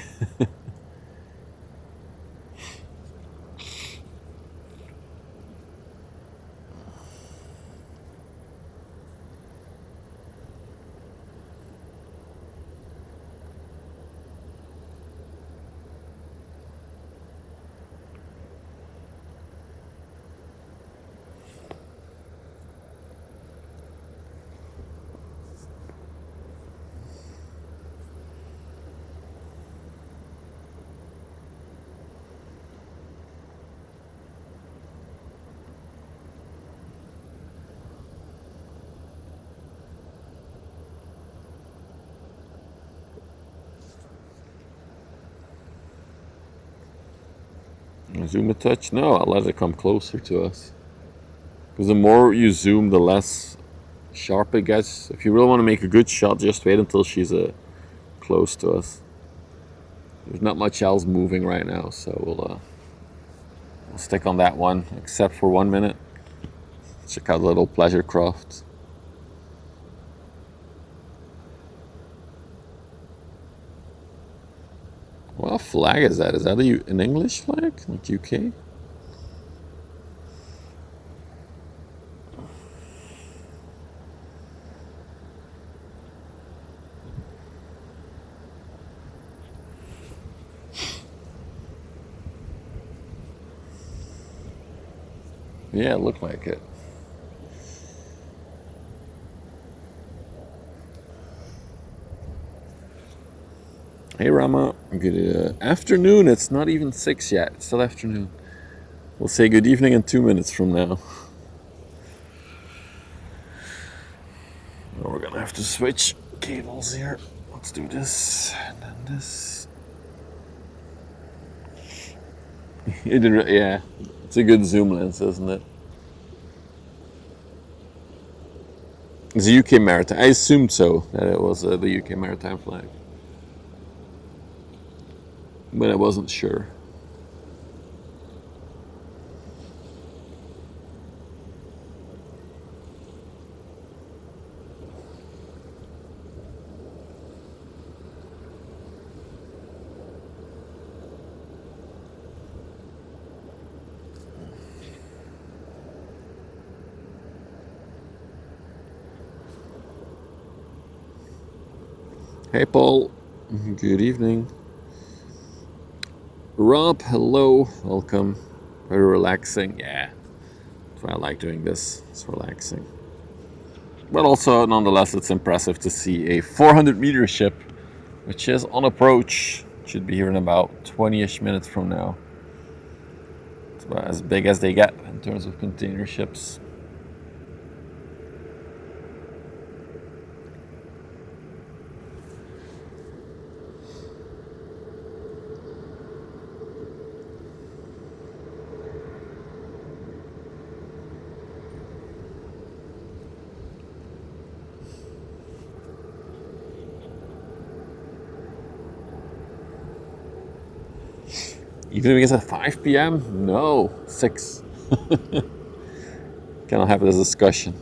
Zoom a touch? No, I'll let it come closer to us. Because the more you zoom, the less sharp it gets. If you really want to make a good shot, just wait until she's close to us. There's not much else moving right now, so we'll stick on that one, except for 1 minute. Check out the little pleasure craft. What flag is that? Is that an English flag? Like UK? Yeah, it looked like it. Hey Rama, good afternoon. It's not even 6 yet, it's still afternoon. We'll say good evening in 2 minutes from now. We're gonna have to switch cables here. Let's do this, and then this. Yeah, it's a good zoom lens, isn't it? It's a UK maritime. I assumed so, that it was the UK maritime flag. But I wasn't sure. Hey Paul, good evening. Rob, hello, welcome. Very relaxing, yeah. That's why I like doing this, it's relaxing. But also, nonetheless, it's impressive to see a 400-meter ship, which is on approach. Should be here in about 20-ish minutes from now. It's about as big as they get in terms of container ships. Even if it gets at 5 p.m.? No, 6. Cannot have this discussion.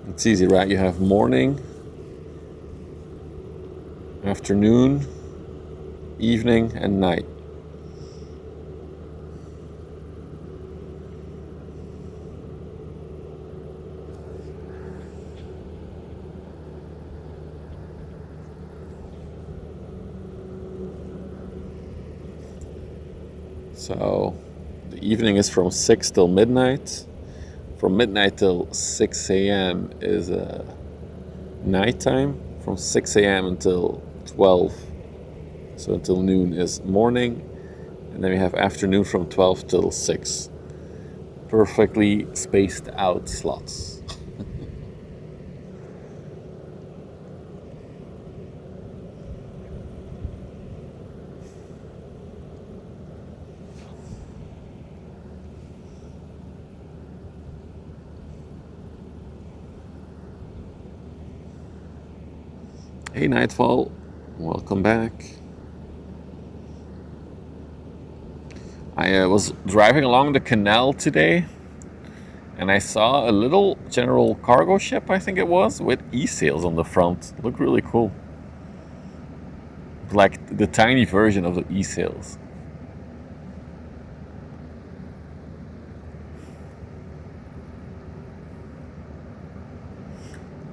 It's easy, right? You have morning, afternoon, evening, and night. So the evening is from 6 till midnight. From midnight till 6 a.m. is nighttime. From 6 a.m. until 12, so until noon, is morning. And then we have afternoon from 12 till 6. Perfectly spaced out slots. Hey Nightfall, welcome back. I was driving along the canal today and I saw a little general cargo ship, I think it was, with e-sails on the front. It looked really cool. Like the tiny version of the e-sails.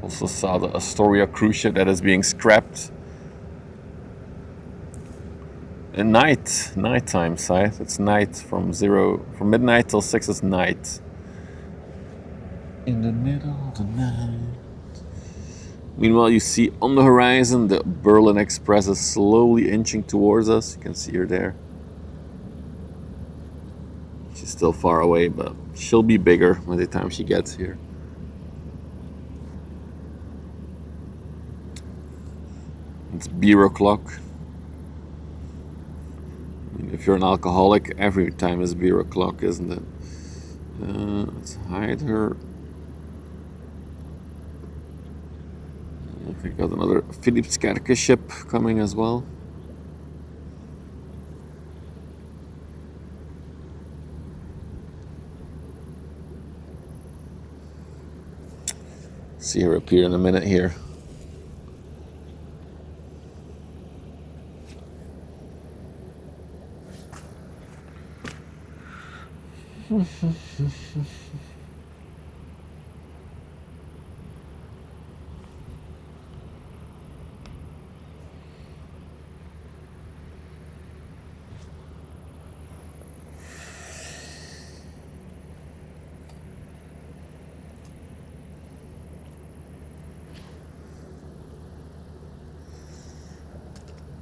Also saw the Astoria cruise ship that is being scrapped. At nighttime side. It's night from midnight till 6 is night. In the middle of the night. Meanwhile, you see on the horizon the Berlin Express is slowly inching towards us. You can see her there. She's still far away, but she'll be bigger by the time she gets here. It's beer o'clock. If you're an alcoholic, every time is beer o'clock, isn't it? Let's hide her. I think we got another Philipskerke ship coming as well. See her appear in a minute here.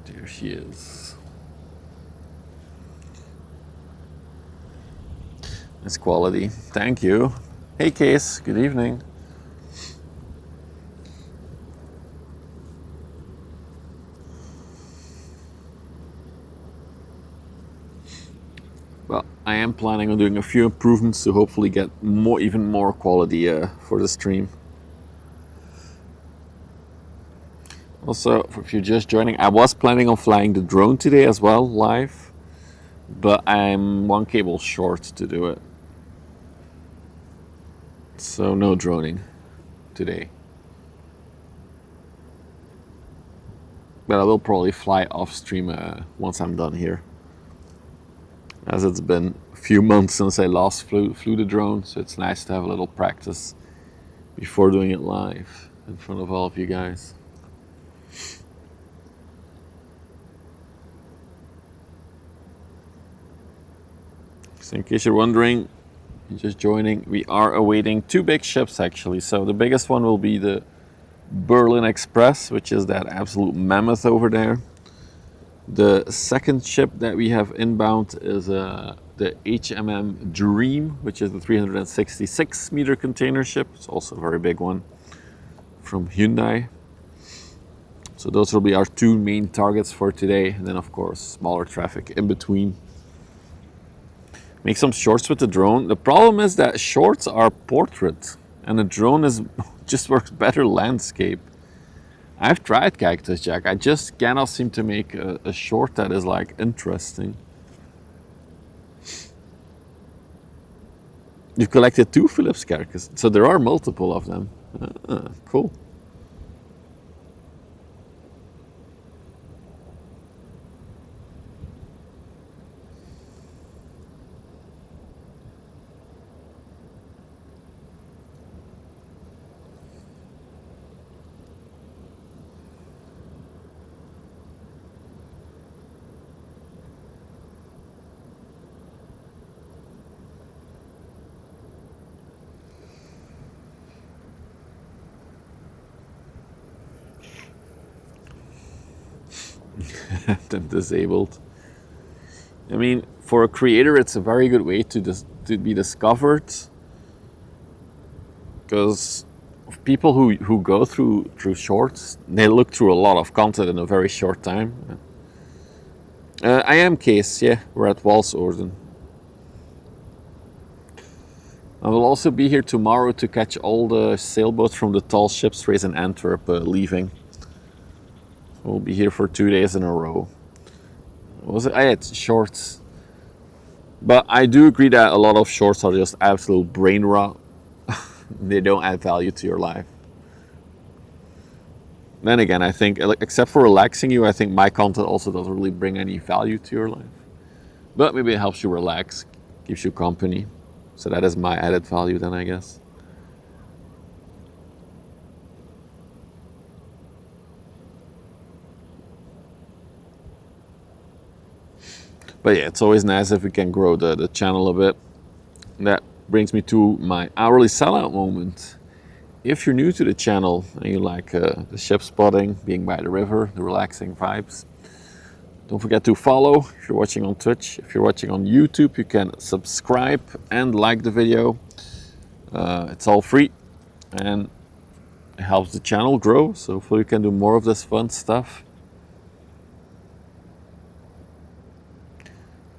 There she is. It's quality. Thank you. Hey Case, good evening. Well, I am planning on doing a few improvements to hopefully get even more quality for the stream. Also, if you're just joining, I was planning on flying the drone today as well, live, but I'm one cable short to do it. So no droning today. But I will probably fly off stream once I'm done here. As it's been a few months since I last flew the drone, so it's nice to have a little practice before doing it live in front of all of you guys. So in case you're wondering, you're just joining, we are awaiting 2 big ships actually. So the biggest one will be the Berlin Express, which is that absolute mammoth over there. The second ship that we have inbound is the HMM Dream, which is the 366 meter container ship. It's also a very big one from Hyundai. So those will be our 2 main targets for today. And then of course, smaller traffic in between. Make some shorts with the drone. The problem is that shorts are portrait and the drone just works better landscape. I've tried Cactus Jack. I just cannot seem to make a short that is like interesting. You've collected 2 Philipskerkes, so there are multiple of them. Cool. Them disabled. I mean, for a creator, it's a very good way to be discovered, because people who go through shorts, they look through a lot of content in a very short time. I am Case, yeah, we're at Westerschelde. I will also be here tomorrow to catch all the sailboats from the tall ships race in Antwerp leaving. We'll be here for 2 days in a row. What was it? I had shorts. But I do agree that a lot of shorts are just absolute brain rot. They don't add value to your life. Then again, I think, except for relaxing you, I think my content also doesn't really bring any value to your life. But maybe it helps you relax, gives you company. So that is my added value then, I guess. But yeah, it's always nice if we can grow the channel a bit. That brings me to my hourly sellout moment. If you're new to the channel and you like the ship spotting, being by the river, the relaxing vibes, don't forget to follow if you're watching on Twitch. If you're watching on YouTube, you can subscribe and like the video. It's all free and it helps the channel grow, so hopefully we can do more of this fun stuff.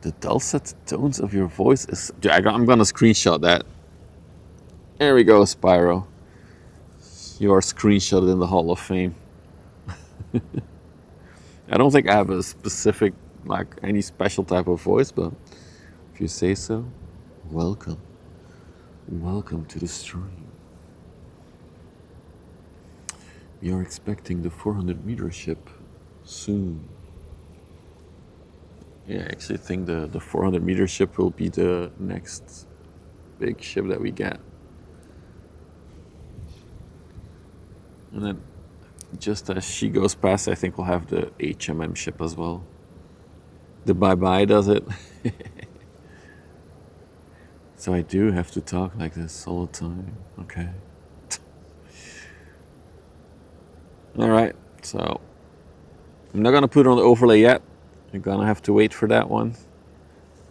The dulcet tones of your voice is... I'm gonna screenshot that. There we go, Spyro. You are screenshotted in the Hall of Fame. I don't think I have a specific, like, any special type of voice, but if you say so, welcome. Welcome to the stream. We are expecting the 400-meter ship soon. Yeah, I actually think the 400-meter ship will be the next big ship that we get. And then just as she goes past, I think we'll have the HMM ship as well. The bye-bye does it. So I do have to talk like this all the time. Okay. All right, so I'm not gonna put her on the overlay yet. You're gonna have to wait for that one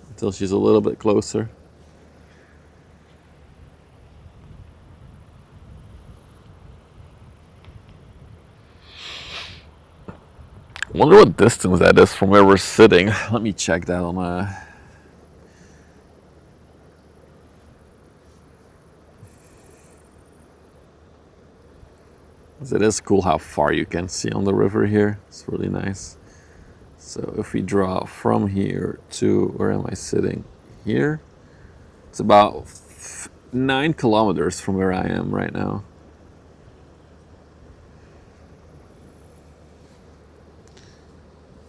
until she's a little bit closer. I wonder what distance that is from where we're sitting. Let me check that on it is cool how far you can see on the river here. It's really nice. So if we draw from here to, where am I sitting? Here. It's about 9 kilometers from where I am right now.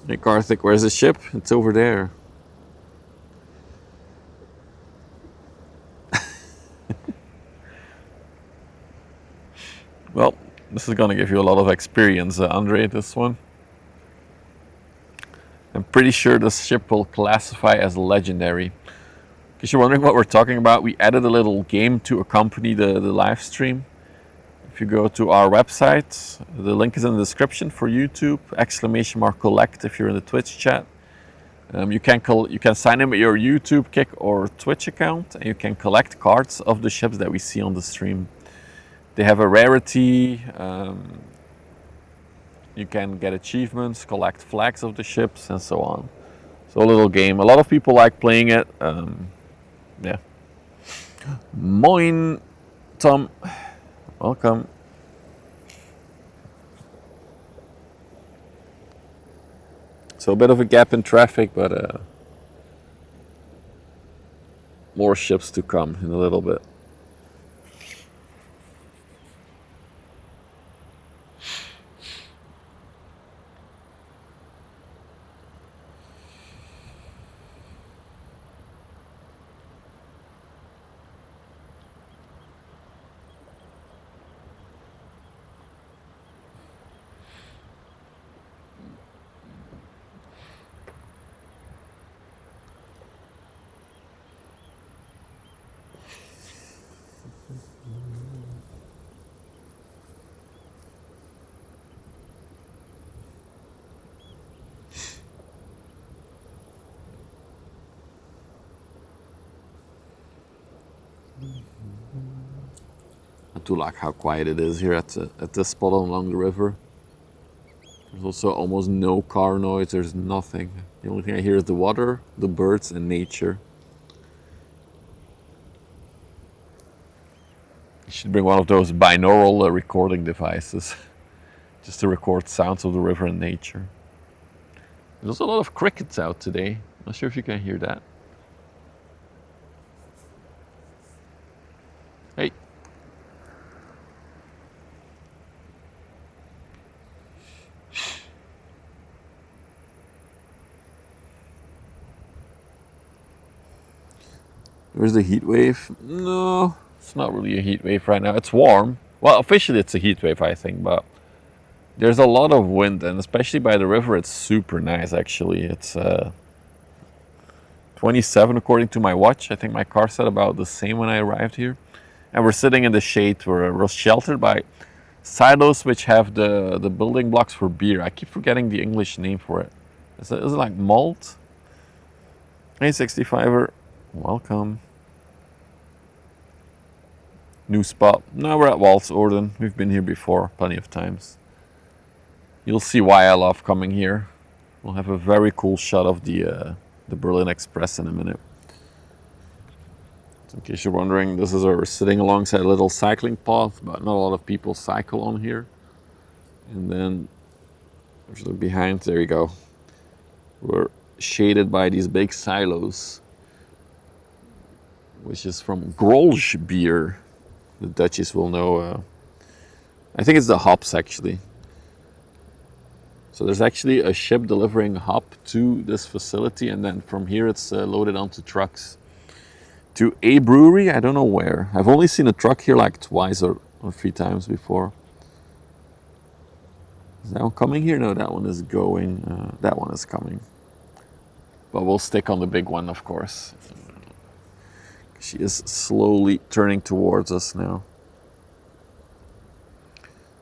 Hey Karthik, where's the ship? It's over there. Well, this is gonna give you a lot of experience, Andre, this one. I'm pretty sure this ship will classify as legendary. In case you're wondering what we're talking about, we added a little game to accompany the live stream. If you go to our website, the link is in the description for YouTube, !collect if you're in the Twitch chat. You can sign in with your YouTube, Kick or Twitch account, and you can collect cards of the ships that we see on the stream. They have a rarity. You can get achievements, collect flags of the ships, and so on. So a little game. A lot of people like playing it. Yeah. Moin, Tom. Welcome. So a bit of a gap in traffic, but more ships to come in a little bit. I do like how quiet it is here at this spot along the river. There's also almost no car noise, there's nothing. The only thing I hear is the water, the birds, and nature. You should bring one of those binaural recording devices just to record sounds of the river and nature. There's also a lot of crickets out today. Not sure if you can hear that. Hey. Where's the heat wave? No, it's not really a heat wave right now. It's warm. Well, officially it's a heat wave, I think, but there's a lot of wind, and especially by the river, it's super nice, actually. It's 27 according to my watch. I think my car said about the same when I arrived here. And we're sitting in the shade. We're sheltered by silos which have the building blocks for beer. I keep forgetting the English name for it. Is it like malt? Hey, 65er. Welcome. New spot. Now we're at Westerschelde. We've been here before plenty of times. You'll see why I love coming here. We'll have a very cool shot of the Berlin Express in a minute. So in case you're wondering, we're sitting alongside a little cycling path, but not a lot of people cycle on here. And then behind, there you go. We're shaded by these big silos, which is from Grolsch beer. The Dutchies will know. I think it's the hops, actually. So there's actually a ship delivering hop to this facility, and then from here it's loaded onto trucks to a brewery. I don't know where. I've only seen a truck here like twice or 3 times before. Is that one coming here? No, that one is going. That one is coming. But we'll stick on the big one, of course. She is slowly turning towards us now.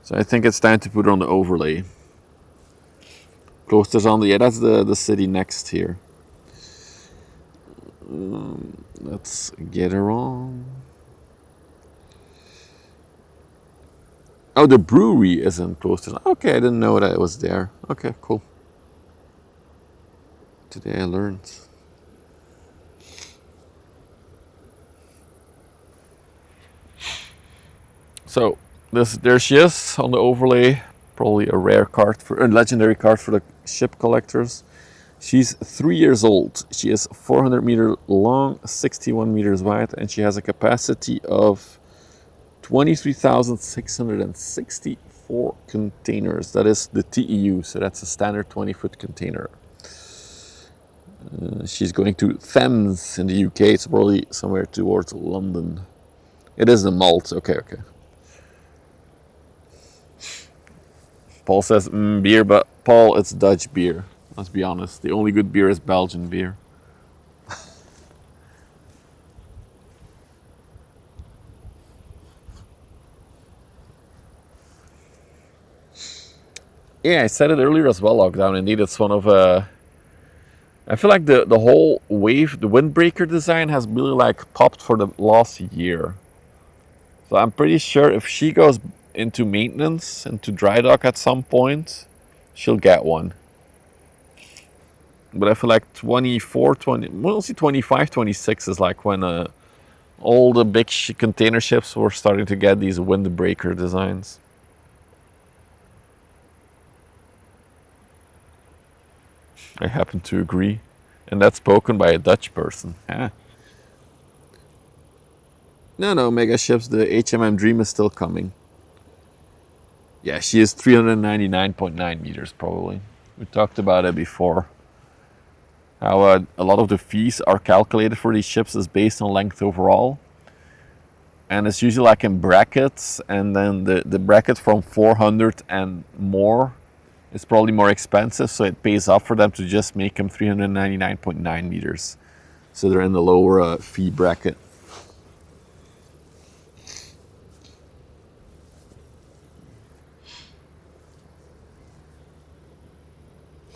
So I think it's time to put her on the overlay. Westerschelde, yeah, that's the city next here. Let's get her on. Oh, the brewery is in Westerschelde. Okay, I didn't know that it was there. Okay, cool. Today I learned. So there she is on the overlay. Probably a legendary card for the ship collectors. She's 3 years old. She is 400 meters long, 61 meters wide, and she has a capacity of 23,664 containers. That is the TEU, so that's a standard 20-foot container. She's going to Thames in the UK. It's probably somewhere towards London. It is the malt. Okay. Paul says beer, but Paul, it's Dutch beer. Let's be honest. The only good beer is Belgian beer. Yeah, I said it earlier as well, Lockdown. Indeed, it's one of I feel like the whole wave, the windbreaker design has really like popped for the last year. So I'm pretty sure if she goes into maintenance, into dry dock at some point, she'll get one. But I feel like 24, 20, mostly 25, 26 is like when all the big container ships were starting to get these windbreaker designs. I happen to agree. And that's spoken by a Dutch person. Yeah. No, mega ships, the HMM Dream is still coming. Yeah, she is 399.9 meters probably. We talked about it before. How a lot of the fees are calculated for these ships is based on length overall. And it's usually like in brackets, and then the bracket from 400 and more is probably more expensive, so it pays off for them to just make them 399.9 meters. So they're in the lower fee bracket.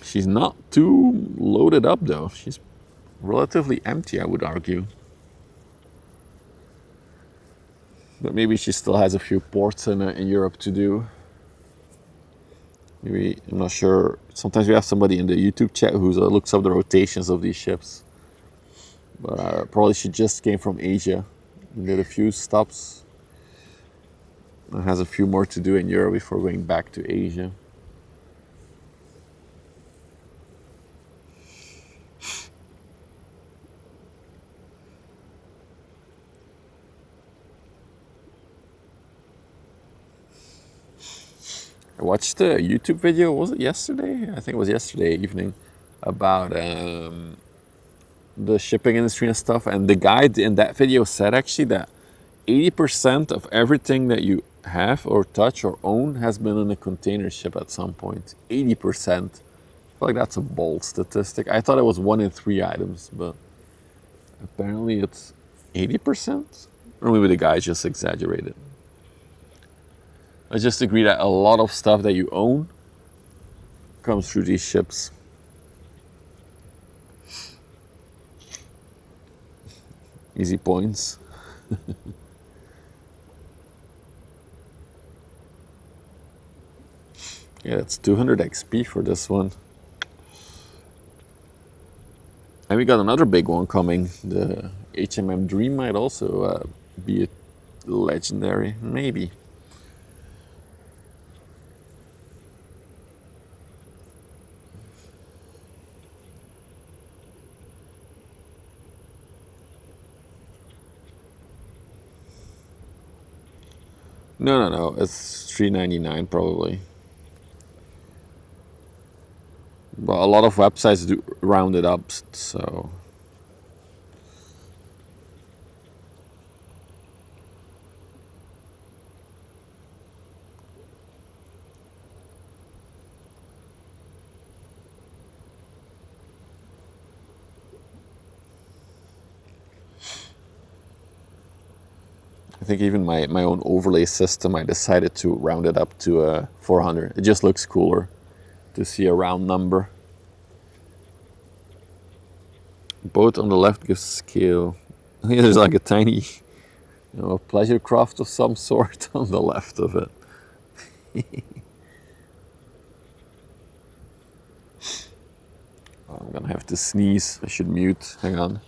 She's not too loaded up though. She's relatively empty, I would argue. But maybe she still has a few ports in Europe to do. Maybe, I'm not sure. Sometimes we have somebody in the YouTube chat who looks up the rotations of these ships. But probably she just came from Asia and did a few stops. And has a few more to do in Europe before going back to Asia. I watched a YouTube video, was it yesterday? I think it was yesterday evening, about the shipping industry and stuff. And the guy in that video said actually that 80% of everything that you have or touch or own has been in a container ship at some point. 80%. I feel like that's a bold statistic. I thought it was 1 in 3 items, but apparently it's 80%? Or maybe the guy just exaggerated. I just agree that a lot of stuff that you own comes through these ships. Easy points. Yeah, it's 200 XP for this one. And we got another big one coming. The HMM Dream might also be a legendary, maybe. No, it's 399 probably. But a lot of websites do round it up, so. I think even my own overlay system, I decided to round it up to 400. It just looks cooler to see a round number. Boat on the left gives scale. There's like a tiny, pleasure craft of some sort on the left of it. I'm gonna have to sneeze. I should mute. Hang on.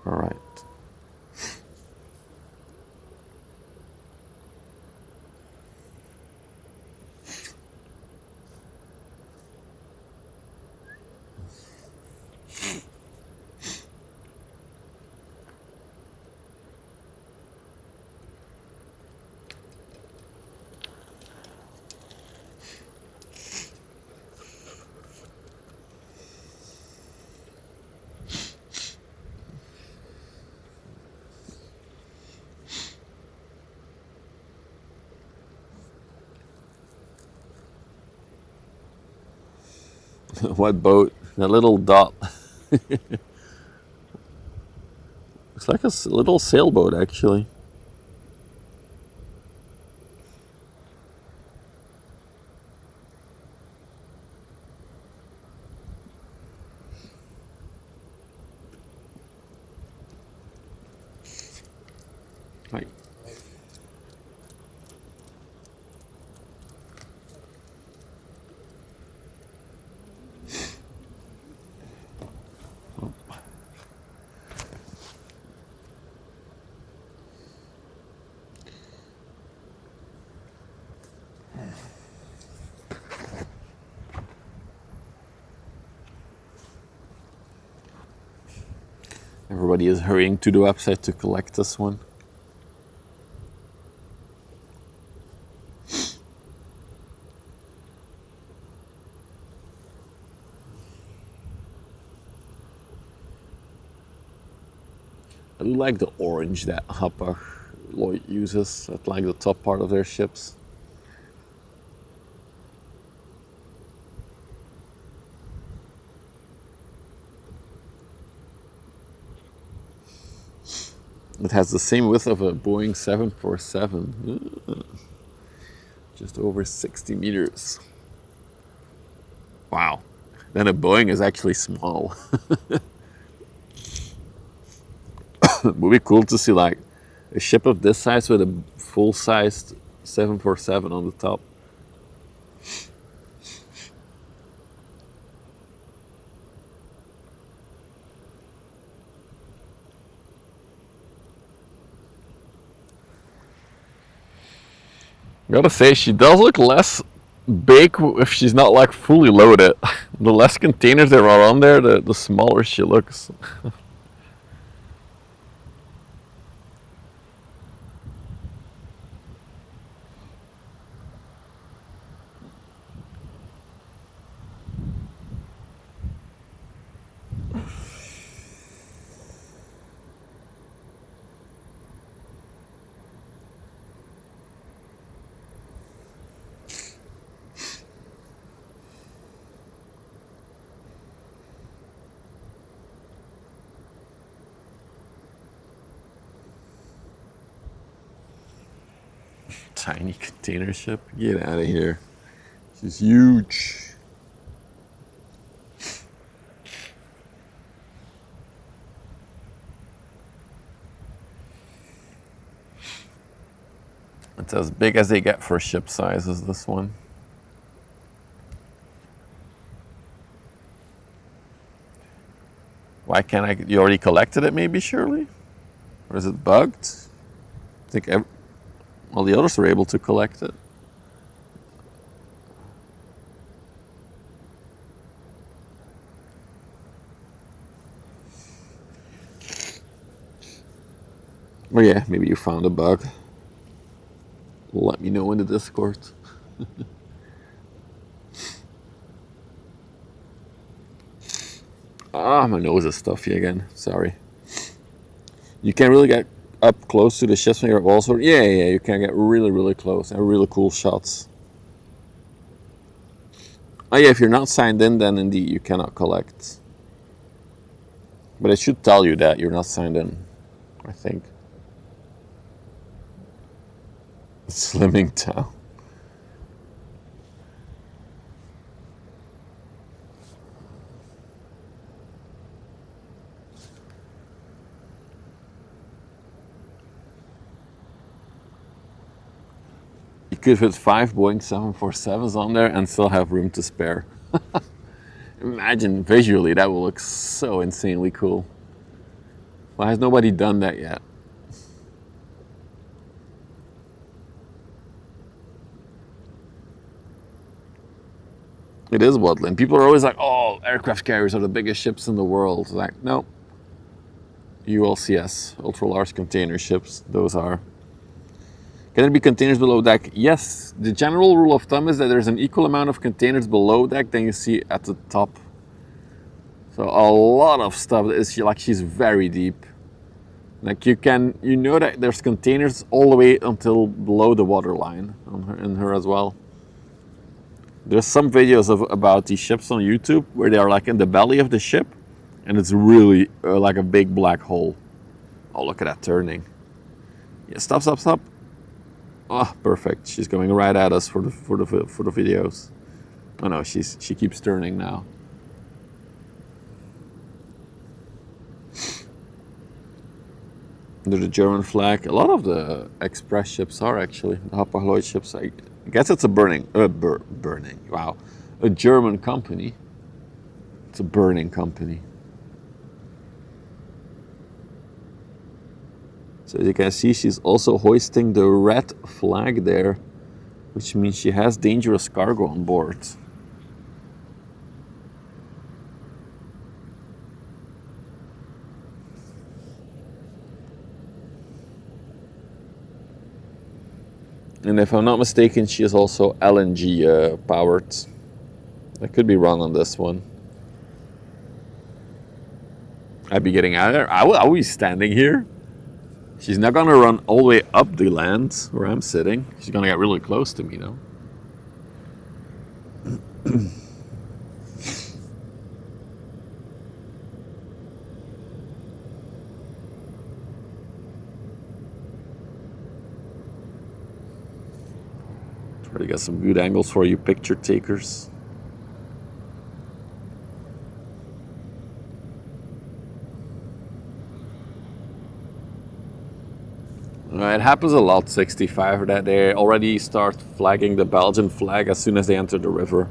All right. What boat? A little dot. It's like a little sailboat, actually. Right. Everybody is hurrying to the website to collect this one. I do like the orange that Hapag Lloyd uses at like the top part of their ships. It has the same width of a Boeing 747. Just over 60 meters. Wow. Then a Boeing is actually small. It would be cool to see like a ship of this size with a full-sized 747 on the top. Gotta say, she does look less big if she's not like fully loaded. The less containers there are on there, the smaller she looks. Tiny container ship. Get out of here. She's huge. It's as big as they get for ship size as this one. Why can't I? You already collected it maybe, surely? Or is it bugged? I think all the others were able to collect it. Oh yeah, maybe you found a bug. Let me know in the Discord. Ah, my nose is stuffy again. Sorry. You can really get up close to the ships when you're also. Yeah, you can get really, really close and really cool shots. Oh yeah, if you're not signed in, then indeed you cannot collect. But it should tell you that you're not signed in, I think. Slimming down. You could fit 5 Boeing 747s on there and still have room to spare. Imagine visually, that will look so insanely cool. Why has nobody done that yet? It is Woodland. People are always like, oh, aircraft carriers are the biggest ships in the world. Like, no. ULCS, ultra large container ships, those are. Can there be containers below deck? Yes. The general rule of thumb is that there's an equal amount of containers below deck than you see at the top. So a lot of stuff is like she's very deep. Like you know that there's containers all the way until below the waterline in her as well. There's some videos about these ships on YouTube where they are like in the belly of the ship, and it's really like a big black hole. Oh, look at that turning. Yeah, stop. Oh, perfect. She's going right at us for the videos. Oh no, she keeps turning now. Under the German flag, a lot of the express ships are actually the Hapag-Lloyd ships. I guess it's a burning. Wow, a German company. It's a burning company. So as you can see, she's also hoisting the red flag there, which means she has dangerous cargo on board. And if I'm not mistaken, she is also LNG powered. I could be wrong on this one. I'd be getting out of there. I will be standing here. She's not gonna run all the way up the land where I'm sitting. She's gonna get really close to me though. Try to get some good angles for you picture takers. It happens a lot, 65, that they already start flagging the Belgian flag as soon as they enter the river.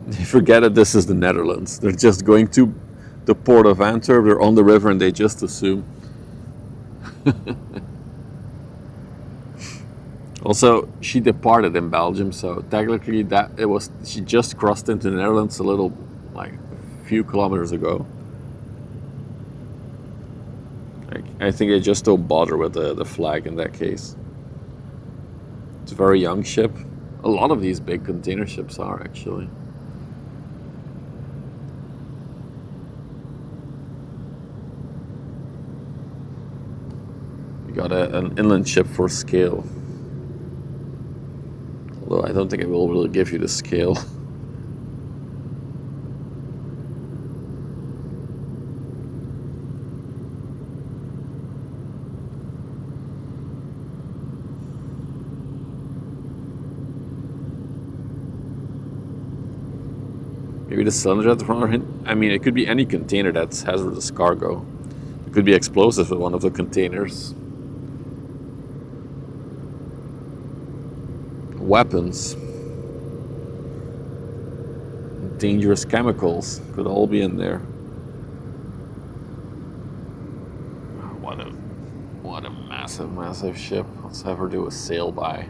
They forget that this is the Netherlands. They're just going to the port of Antwerp, they're on the river, and they just assume. Also, she departed in Belgium, so technically she just crossed into the Netherlands a few kilometers ago. I think they just don't bother with the flag in that case. It's a very young ship. A lot of these big container ships are actually. We got an inland ship for scale. Although I don't think it will really give you the scale. Maybe the cylinder at the front. I mean, it could be any container that's hazardous cargo. It could be explosives with one of the containers. Weapons. Dangerous chemicals could all be in there. What a massive ship. Let's have her do a sail by.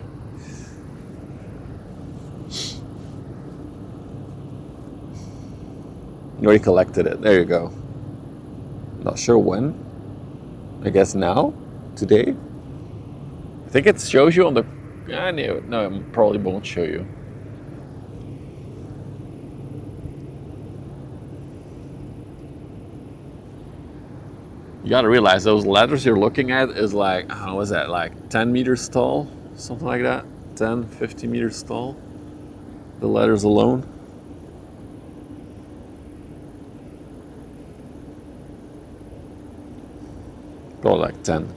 You already collected it. There you go. Not sure when. I guess now? Today? I think it shows you on the... No, it probably won't show you. You gotta realize those ladders you're looking at is like, how is that, like 10 meters tall? Something like that? 10, 50 meters tall? The ladders alone? Probably like 10.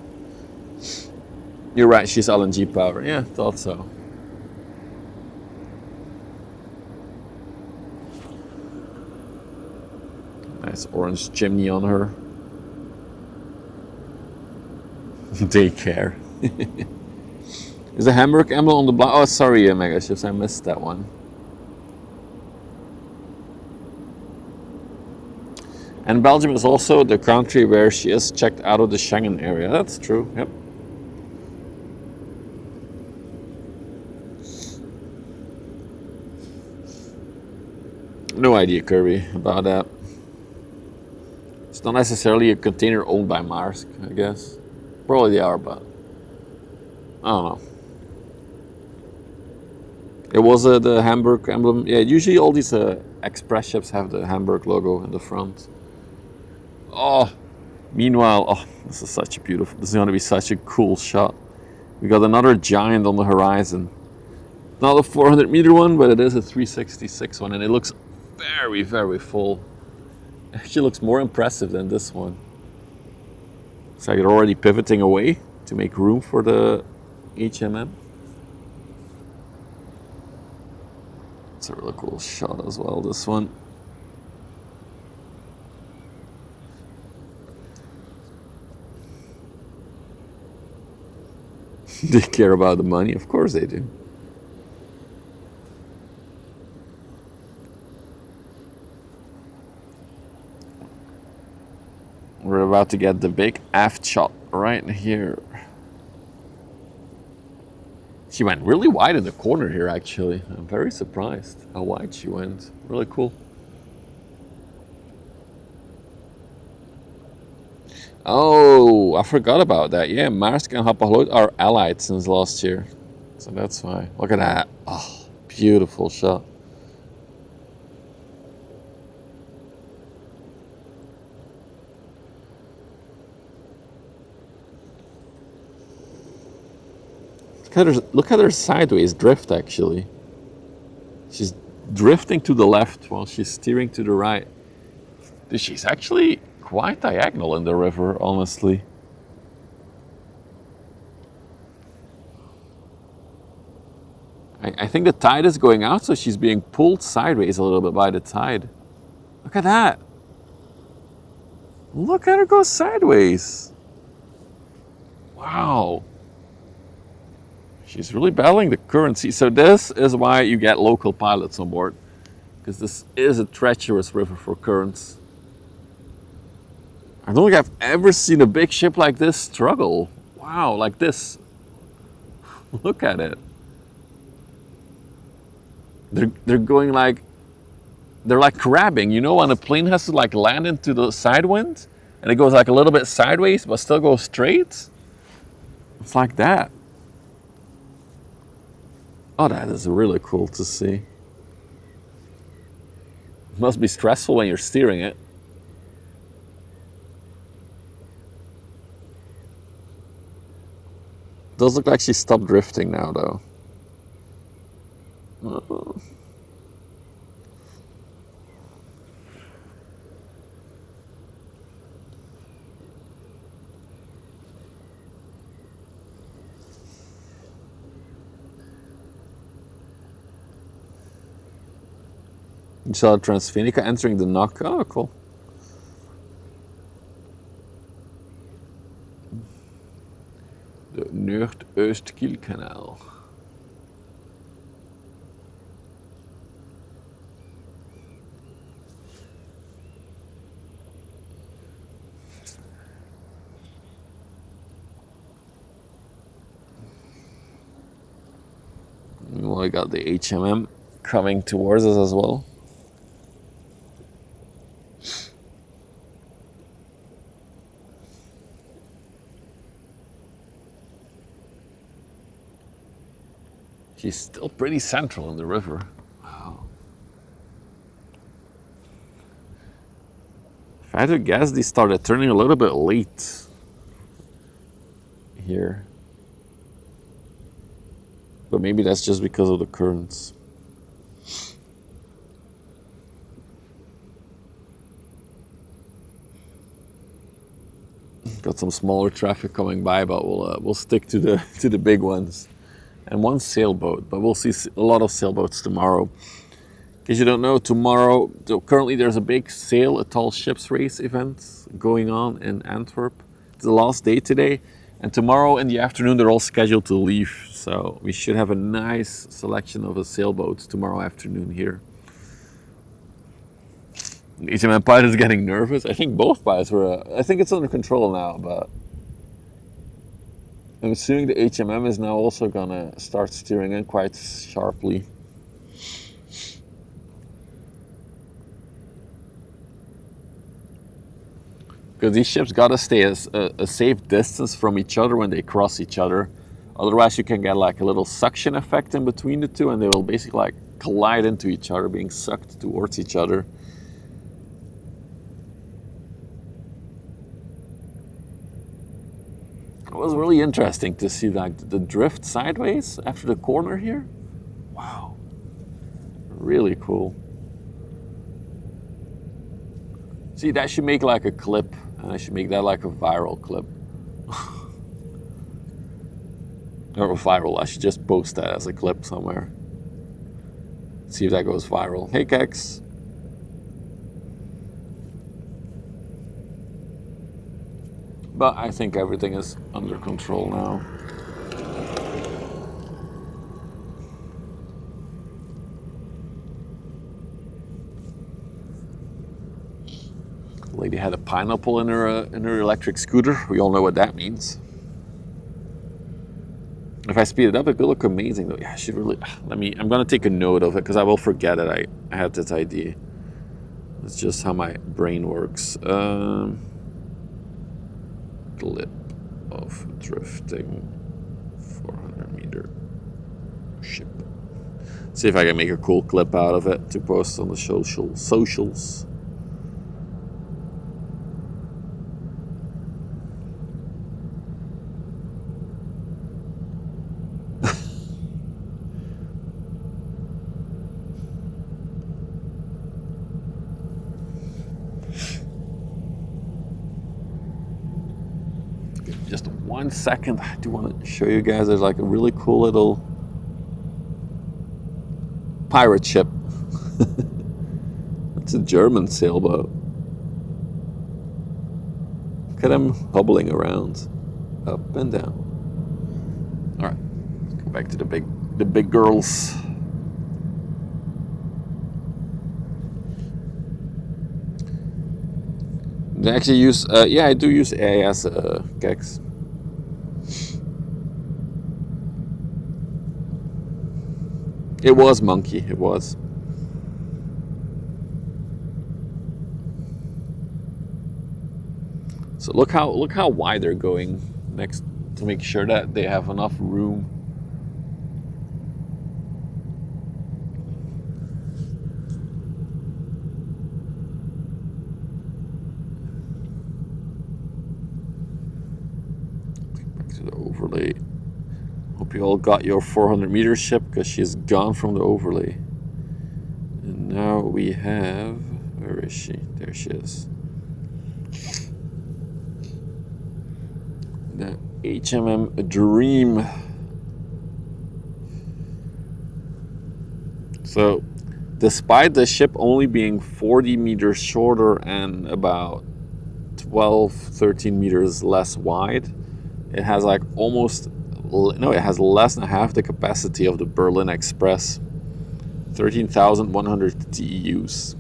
You're right, she's LNG powered. Yeah, thought so. Nice orange chimney on her. Daycare. Is the Hamburg emblem on the black? Oh, sorry, Mega Ships, I missed that one. And Belgium is also the country where she is checked out of the Schengen area. That's true, yep. No idea, Kirby, about that. It's not necessarily a container owned by Maersk, I guess. Probably they are, but I don't know. It was the Hamburg emblem. Yeah, usually all these express ships have the Hamburg logo in the front. Oh, meanwhile, oh, this is going to be such a cool shot. We got another giant on the horizon. Not a 400 meter one, but it is a 366 one, and it looks very, very full. It actually looks more impressive than this one. It's like they're already pivoting away to make room for the HMM. It's a really cool shot as well, this one. They care about the money, of course they do. We're about to get the big aft shot right here. She went really wide in the corner here, actually. I'm very surprised how wide she went. Really cool. Oh, I forgot about that. Yeah, Maersk and Hapag-Lloyd are allied since last year. So that's why. Look at that. Oh, beautiful shot. Look at her sideways drift, actually. She's drifting to the left while she's steering to the right. She's actually quite diagonal in the river, honestly. I think the tide is going out, so she's being pulled sideways a little bit by the tide. Look at that. Look at her go sideways. Wow. She's really battling the current. See, so this is why you get local pilots on board, because this is a treacherous river for currents. I don't think I've ever seen a big ship like this struggle. Wow, like this. Look at it. They're going like, they're like crabbing. You know when a plane has to like land into the side wind and it goes like a little bit sideways but still goes straight? It's like that. Oh, that is really cool to see. It must be stressful when you're steering it. Does look like she stopped drifting now, though. Oh. You saw Transfinica entering the knock. Oh, cool. The Noord-Oost-Kiel-kanaal. Well, we got the HMM coming towards us as well. She's still pretty central in the river. Wow. If I had to guess, they started turning a little bit late here. But maybe that's just because of the currents. Got some smaller traffic coming by, but we'll stick to the big ones. And one sailboat, but we'll see a lot of sailboats tomorrow. In case you don't know, tomorrow, currently there's a big sail, a tall ships race event going on in Antwerp. It's the last day today, and tomorrow in the afternoon they're all scheduled to leave. So we should have a nice selection of sailboats tomorrow afternoon here. The HMM pilot is getting nervous. I think both pilots were, I think it's under control now, but I'm assuming the HMM is now also gonna start steering in quite sharply. Because these ships gotta stay a safe distance from each other when they cross each other. Otherwise you can get like a little suction effect in between the two and they will basically like collide into each other, being sucked towards each other. It was really interesting to see like the drift sideways after the corner here. Wow, really cool. See, that should make like a clip, and I should make that like a viral clip. Or viral, I should just post that as a clip somewhere. See if that goes viral. Hey Kex. But I think everything is under control now. The lady had a pineapple in her electric scooter. We all know what that means. If I speed it up, it will look amazing though. Yeah, I should really, I'm gonna take a note of it because I will forget it. I had this idea. It's just how my brain works. Clip of drifting 400-meter ship. See if I can make a cool clip out of it to post on the socials. Just 1 second, I do want to show you guys, there's like a really cool little pirate ship. It's a German sailboat. Look at them hobbling around, up and down. All right, let's go back to the big girls. They actually use, yeah, I do use AIS kegs. It was monkey, it was. So look how wide they're going next to make sure that they have enough room. Back to the overlay. Hope you all got your 400-meter ship, because she's gone from the overlay. And now we have, where is she? There she is. The HMM Dream. So, despite the ship only being 40 meters shorter and about 12, 13 meters less wide, it has like almost, no, it has less than half the capacity of the Berlin Express. 13,100 TEUs.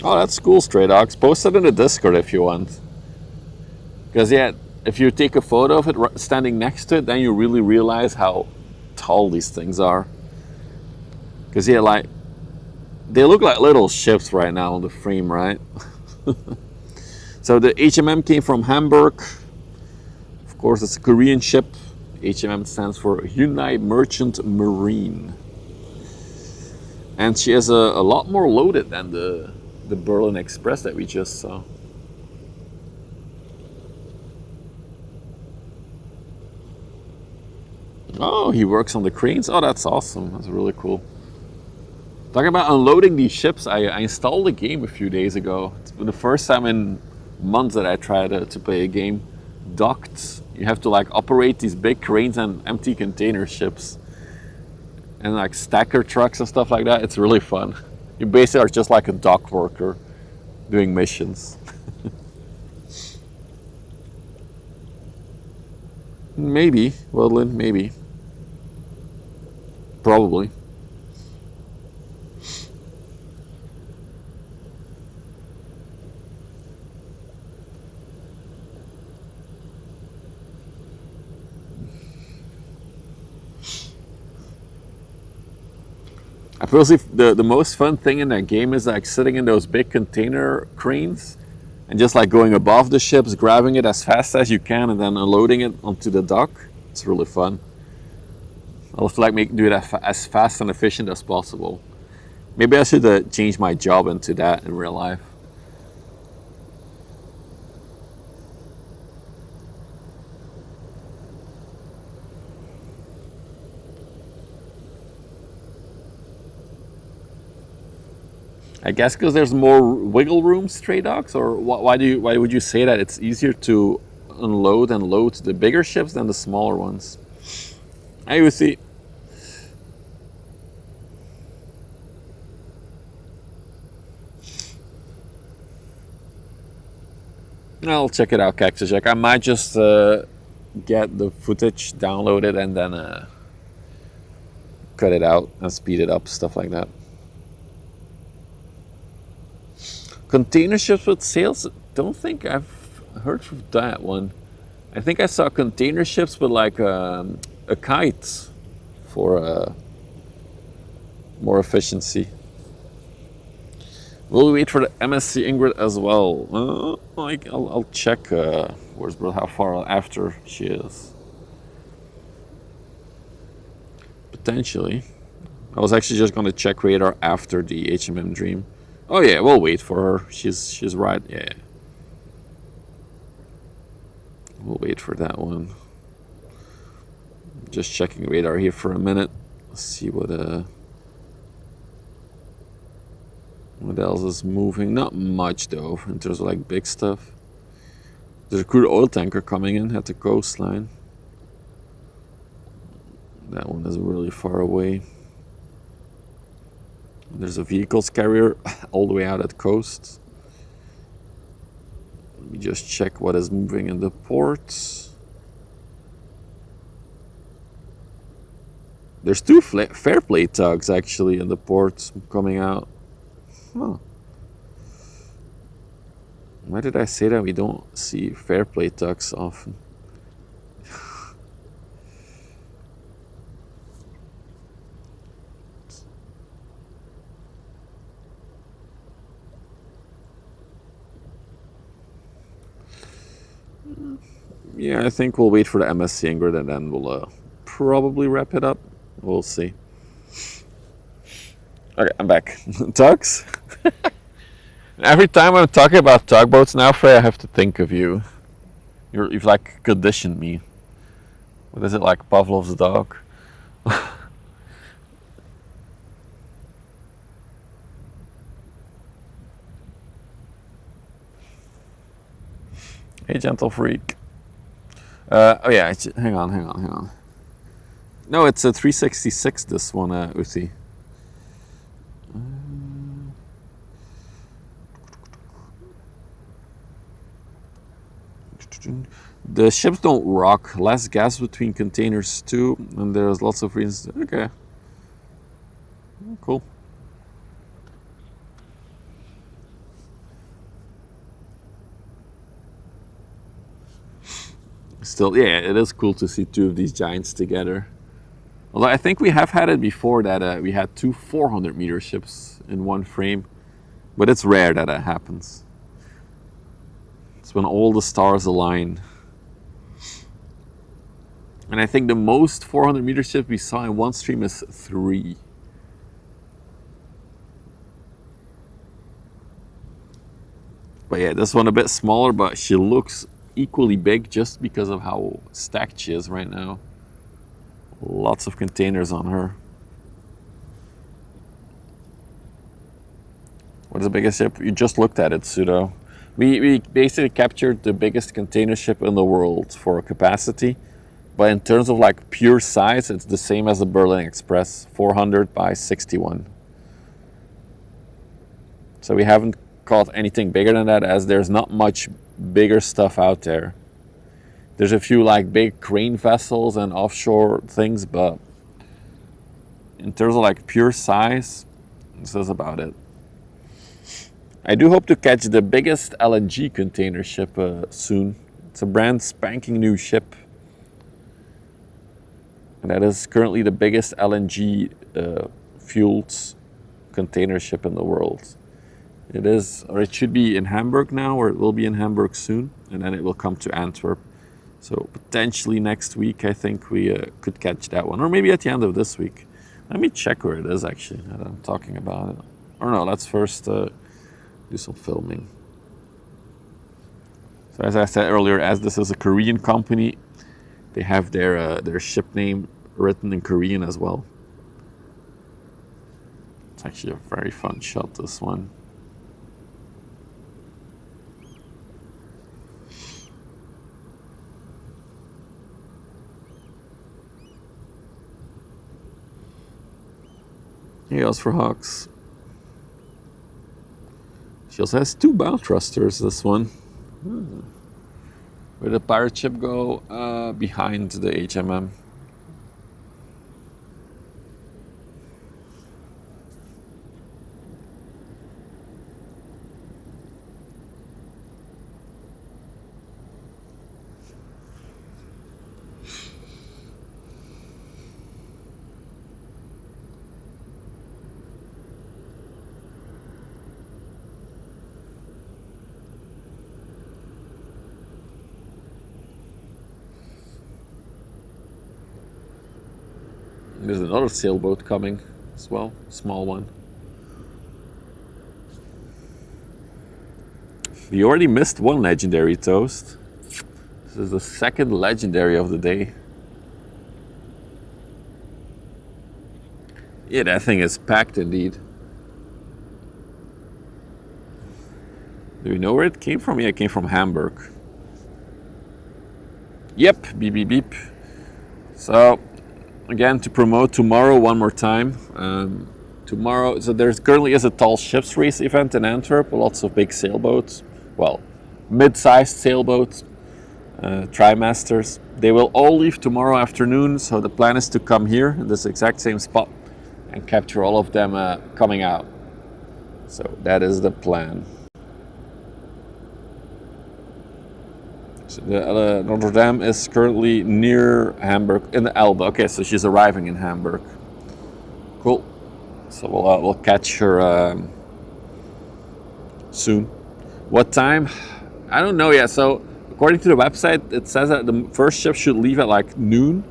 Oh, that's cool, Stray Dogs. Post it in the Discord if you want. Because, yeah, if you take a photo of it standing next to it, then you really realize how tall these things are. Because, yeah, like, they look like little ships right now on the frame, right? So the HMM came from Hamburg. Of course, it's a Korean ship. HMM stands for Hyundai Merchant Marine. And she is a lot more loaded than the Berlin Express that we just saw. Oh, he works on the cranes? Oh, that's awesome. That's really cool. Talking about unloading these ships, I installed a game a few days ago. It's been the first time in months that I tried to play a game. Docked. You have to like operate these big cranes and empty container ships. And like stacker trucks and stuff like that. It's really fun. You basically are just like a dock worker doing missions. Maybe, well, Lynn, maybe. Probably. I suppose the most fun thing in that game is like sitting in those big container cranes and just like going above the ships, grabbing it as fast as you can and then unloading it onto the dock. It's really fun. I'll have to like do it as fast and efficient as possible. Maybe I should change my job into that in real life. I guess because there's more wiggle room, Stray Dogs, or why would you say that it's easier to unload and load the bigger ships than the smaller ones? I would see. I'll check it out, Cactus Jack. I might just get the footage downloaded and then cut it out and speed it up, stuff like that. Container ships with sails? Don't think I've heard of that one. I think I saw container ships with like a kite for more efficiency. We'll wait for the MSC Ingrid as well. I'll check where's Bro how far after she is. Potentially. I was actually just going to check radar after the HMM Dream. Oh yeah, we'll wait for her. She's right. Yeah. We'll wait for that one. Just checking radar here for a minute. Let's see what else is moving. Not much though, in terms of like big stuff. There's a crude oil tanker coming in at the coastline. That one is really far away. There's a vehicles carrier all the way out at coast. Let me just check what is moving in the ports. There's two Fairplay tugs actually in the ports coming out. Huh. Why did I say that we don't see Fairplay tugs often? Yeah, I think we'll wait for the MSC Ingrid and then we'll probably wrap it up. We'll see. Okay, I'm back. Tugs? Every time I'm talking about tugboats now, Frey, I have to think of you. You've like conditioned me. What is it, like Pavlov's dog? Hey, gentle freak. Oh yeah, hang on. No, it's a 366, this one, Uzi. The ships don't rock. Less gas between containers too, and there's lots of reasons. Okay. Cool. Still, yeah, it is cool to see two of these giants together. Although I think we have had it before that we had two 400-meter ships in one frame, but it's rare that happens. It's when all the stars align. And I think the most 400-meter ship we saw in one stream is 3. But yeah, this one a bit smaller, but she looks equally big just because of how stacked she is right now. Lots of containers on her. What is the biggest ship? You just looked at it, Pseudo. We basically captured the biggest container ship in the world for capacity. But in terms of like pure size, it's the same as the Berlin Express, 400 by 61. So we haven't caught anything bigger than that, as there's not much bigger stuff out there. There's a few like big crane vessels and offshore things, but in terms of like pure size, this is about it. I do hope to catch the biggest LNG container ship soon. It's a brand spanking new ship. And that is currently the biggest LNG fueled container ship in the world. It is, or it should be in Hamburg now, or it will be in Hamburg soon, and then it will come to Antwerp. So potentially next week, I think we could catch that one, or maybe at the end of this week. Let me check where it is actually, now that I'm talking about it. Or no, let's first do some filming. So as I said earlier, as this is a Korean company, they have their ship name written in Korean as well. It's actually a very fun shot, this one. He goes for Hawks. She also has 2 bow thrusters, this one. Where the pirate ship go? Behind the HMM. There's another sailboat coming as well, small one. We already missed one legendary toast. This is the second legendary of the day. Yeah, that thing is packed indeed. Do we know where it came from? Yeah, it came from Hamburg. Yep, beep beep beep. So again, to promote tomorrow one more time. Tomorrow, so there's currently is a tall ships race event in Antwerp. Lots of big sailboats. Well, mid-sized sailboats, trimesters. They will all leave tomorrow afternoon. So the plan is to come here in this exact same spot and capture all of them coming out. So that is the plan. So the Notre Dame is currently near Hamburg in the Elbe. Okay, so she's arriving in Hamburg. Cool. So we'll catch her soon. What time? I don't know yet. So according to the website, it says that the first ship should leave at like noon.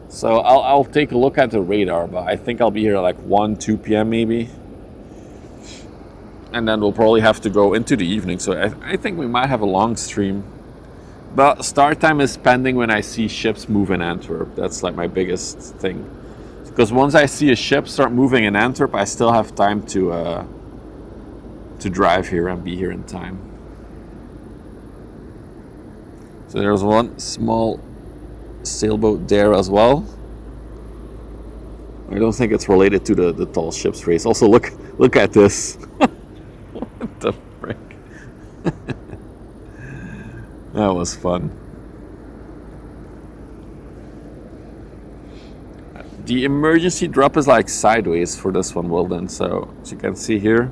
So I'll take a look at the radar, but I think I'll be here at like 1, 2 p.m. maybe. And then we'll probably have to go into the evening. So I think we might have a long stream. But start time is pending when I see ships move in Antwerp. That's like my biggest thing. Because once I see a ship start moving in Antwerp, I still have time to drive here and be here in time. So there's one small sailboat there as well. I don't think it's related to the tall ships race. Also, look at this. What the frick? That was fun. The emergency drop is like sideways for this one, Wilden. So as you can see here.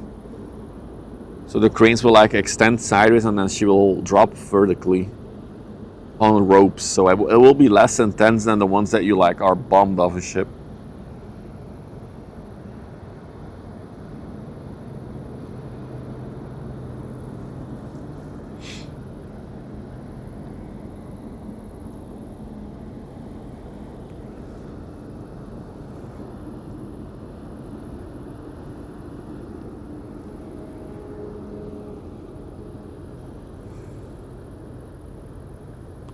So the cranes will like extend sideways and then she will drop vertically on ropes. So it will be less intense than the ones that you like are bombed off a ship.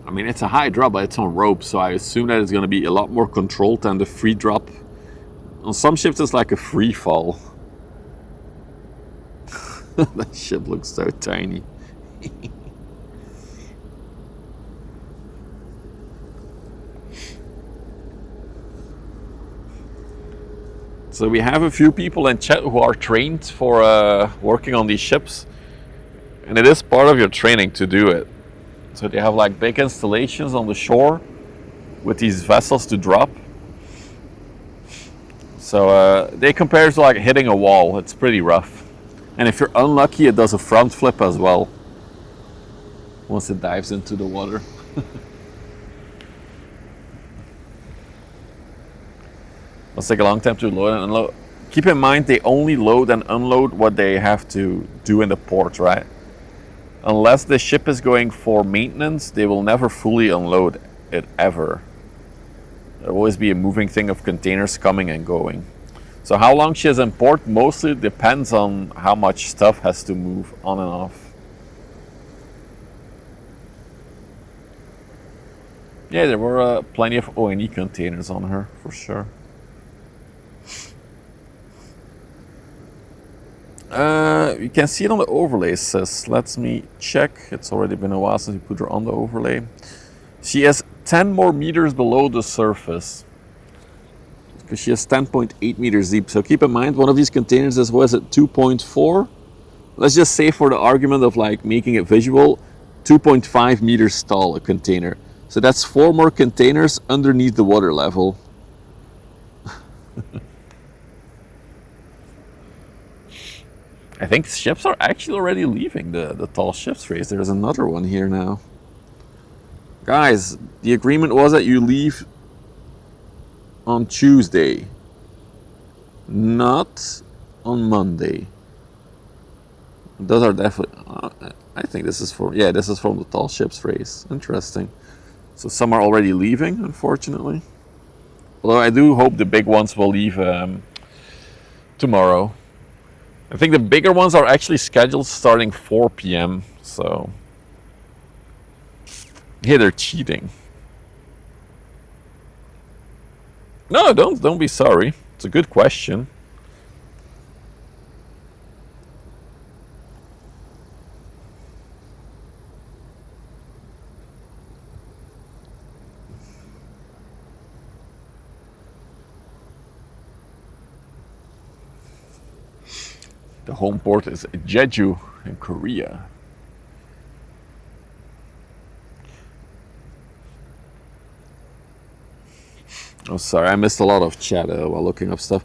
I mean, it's a high drop, but it's on rope, so I assume that it's going to be a lot more controlled than the free drop. On some ships, it's like a free fall. That ship looks so tiny. So we have a few people in chat who are trained for working on these ships. And it is part of your training to do it. So they have like big installations on the shore with these vessels to drop. So they compare to like hitting a wall. It's pretty rough. And if you're unlucky, it does a front flip as well once it dives into the water. It'll take a long time to load and unload. Keep in mind, they only load and unload what they have to do in the port, right? Unless the ship is going for maintenance, they will never fully unload it, ever. There will always be a moving thing of containers coming and going. So how long she is in port mostly depends on how much stuff has to move on and off. Yeah, there were plenty of O&E containers on her, for sure. You can see it on the overlay, says. Let me check. It's already been a while since we put her on the overlay. She is 10 more meters below the surface. Because she is 10.8 meters deep. So keep in mind, one of these containers is, what is it, 2.4? Let's just say for the argument of like making it visual, 2.5 meters tall, a container. So that's 4 more containers underneath the water level. I think ships are actually already leaving the tall ships race. There's another one here now. Guys, the agreement was that you leave on Tuesday, not on Monday. Those are definitely, I think this is this is from the tall ships race. Interesting. So some are already leaving, unfortunately. Although I do hope the big ones will leave tomorrow. I think the bigger ones are actually scheduled starting 4 p.m. So, yeah, they're cheating. No, don't be sorry. It's a good question. The home port is Jeju in Korea. Oh, sorry, I missed a lot of chat while looking up stuff.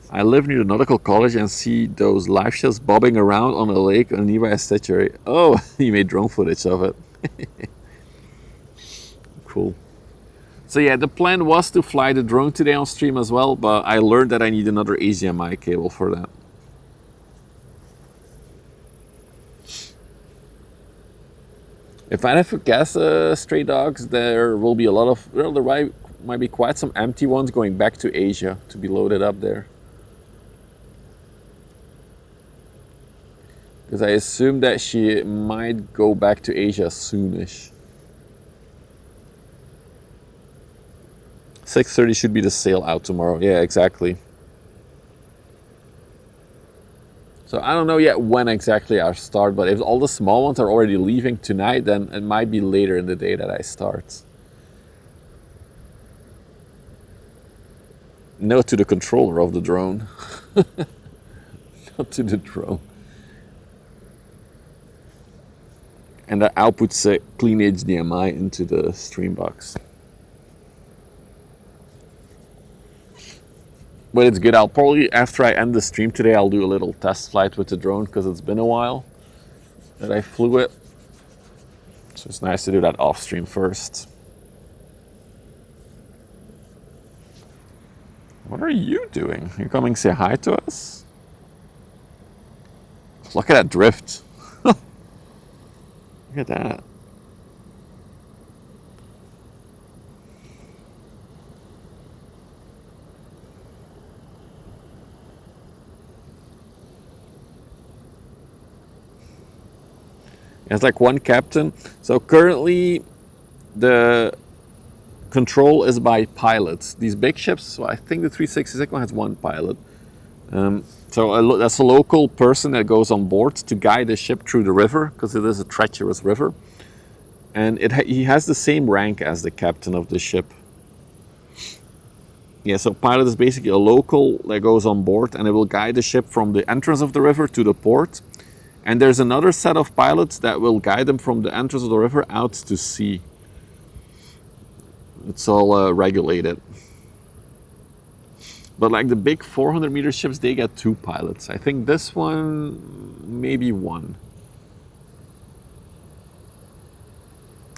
I live near the nautical college and see those live shows bobbing around on a lake on a nearby estuary. Oh, you made drone footage of it. Cool. So yeah, the plan was to fly the drone today on stream as well, but I learned that I need another HDMI cable for that. If I have to guess, stray dogs, there will be a lot of, well, there might be quite some empty ones going back to Asia to be loaded up there. Because I assume that she might go back to Asia soonish. 6:30 should be the sail out tomorrow. Yeah, exactly. So I don't know yet when exactly I start, but if all the small ones are already leaving tonight, then it might be later in the day that I start. Note to the controller of the drone. Not to the drone. And that outputs a clean HDMI into the stream box. But it's good. I'll probably, after I end the stream today, I'll do a little test flight with the drone because it's been a while that I flew it. So it's nice to do that off stream first. What are you doing? You coming to say hi to us? Look at that drift. Look at that. It's like one captain. So currently the control is by pilots. These big ships, so I think the 366 one has one pilot. So that's a local person that goes on board to guide the ship through the river, because it is a treacherous river. And he has the same rank as the captain of the ship. Yeah, so pilot is basically a local that goes on board and it will guide the ship from the entrance of the river to the port. And there's another set of pilots that will guide them from the entrance of the river out to sea. It's all regulated. But like the big 400-meter ships, they get 2 pilots. I think this one, maybe 1.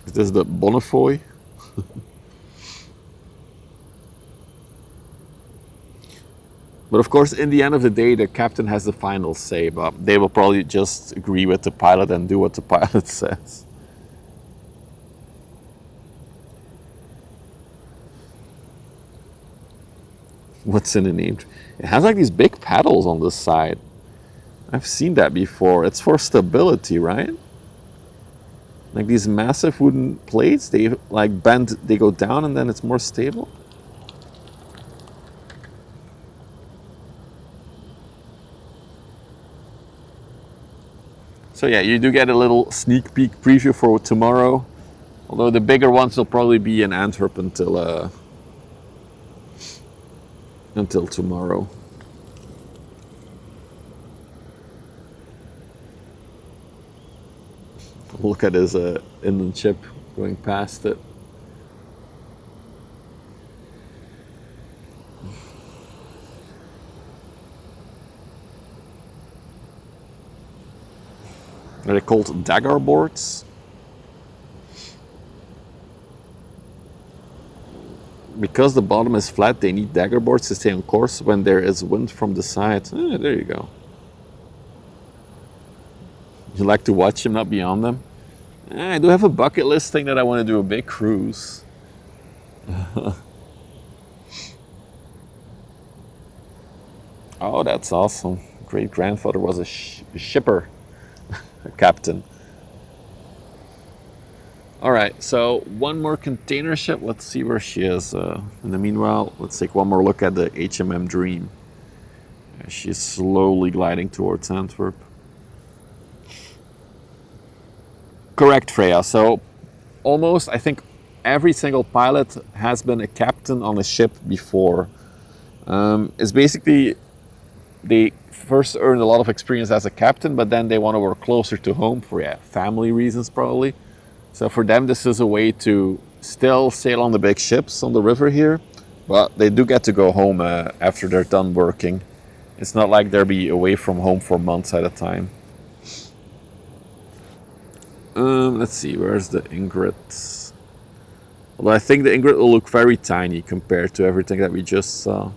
Is this the Bonnefoy? But of course, in the end of the day, the captain has the final say, but they will probably just agree with the pilot and do what the pilot says. What's in the name? It has like these big paddles on the side. I've seen that before. It's for stability, right? Like these massive wooden plates, they like bend, they go down and then it's more stable. So yeah, you do get a little sneak peek preview for tomorrow. Although the bigger ones will probably be in Antwerp until tomorrow. Look at his inland ship going past it. Are they called dagger boards? Because the bottom is flat, they need dagger boards to stay on course when there is wind from the side. There you go. You like to watch them, not be on them? I do have a bucket list thing that I want to do a big cruise. Oh, that's awesome. Great grandfather was a shipper, a captain. All right, so one more container ship. Let's see where she is. In the meanwhile, let's take one more look at the HMM Dream. She's slowly gliding towards Antwerp. Correct, Freya. So almost, I think, every single pilot has been a captain on a ship before. It's basically they first earned a lot of experience as a captain, but then they want to work closer to home for family reasons probably. So for them, this is a way to still sail on the big ships on the river here, but they do get to go home after they're done working. It's not like they'll be away from home for months at a time. Let's see, where's the Ingrid? Well, I think the Ingrid will look very tiny compared to everything that we just saw.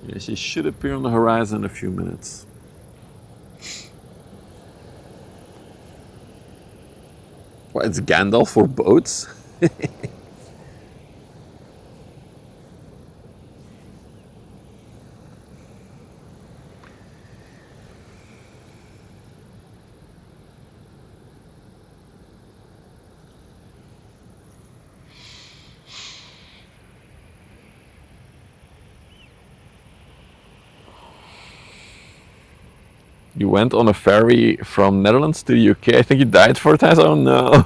Yeah, she should appear on the horizon in a few minutes. What, it's Gandalf for boats? You went on a ferry from Netherlands to the UK. I think you died 4 times. Oh no.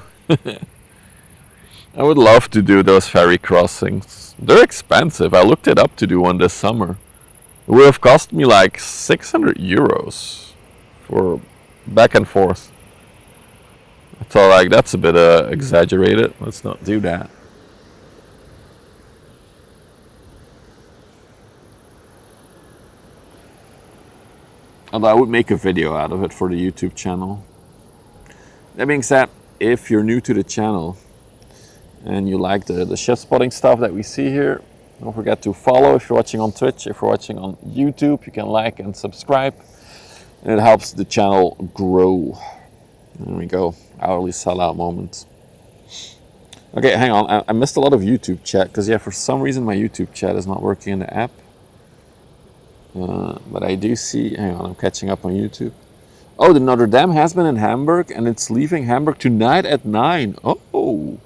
I would love to do those ferry crossings. They're expensive. I looked it up to do one this summer. It would have cost me like 600 euros for back and forth. I thought like that's a bit exaggerated. Let's not do that. Although I would make a video out of it for the YouTube channel. That being said, if you're new to the channel and you like the ship spotting stuff that we see here, don't forget to follow if you're watching on Twitch. If you're watching on YouTube, you can like and subscribe. And it helps the channel grow. There we go, hourly sellout moment. Okay, hang on, I missed a lot of YouTube chat because for some reason my YouTube chat is not working in the app. But I do see, hang on, I'm catching up on YouTube. Oh, the Notre Dame has been in Hamburg and it's leaving Hamburg tonight at 9. Oh!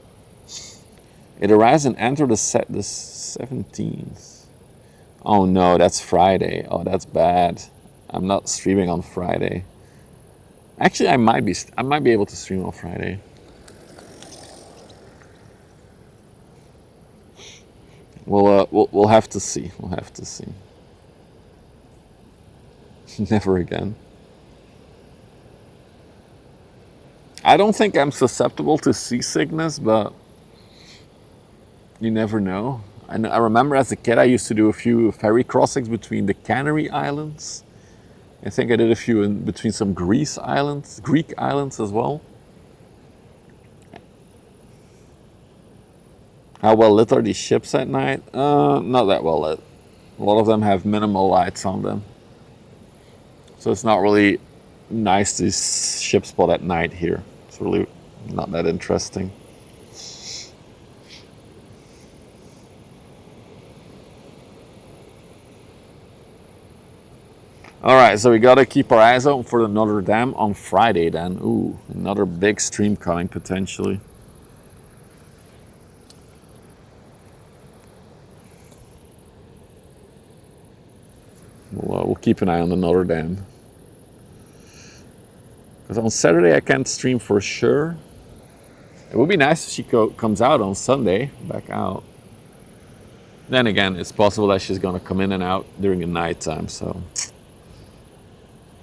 It arrives in Antwerp the 17th. Oh no, that's Friday. Oh, that's bad. I'm not streaming on Friday. Actually, I might be able to stream on Friday. We'll have to see. We'll have to see. Never again. I don't think I'm susceptible to seasickness, but you never know. I remember as a kid I used to do a few ferry crossings between the Canary Islands. I think I did a few in between some Greek islands as well. How well lit are these ships at night? Not that well lit. A lot of them have minimal lights on them. So it's not really nice to ship spot at night here. It's really not that interesting. Alright, so we gotta keep our eyes open for the Notre Dame on Friday then. Ooh, another big stream coming potentially. We'll keep an eye on the Notre Dame. Because on Saturday I can't stream for sure. It would be nice if she comes out on Sunday, back out. Then again, it's possible that she's gonna come in and out during the night time, so.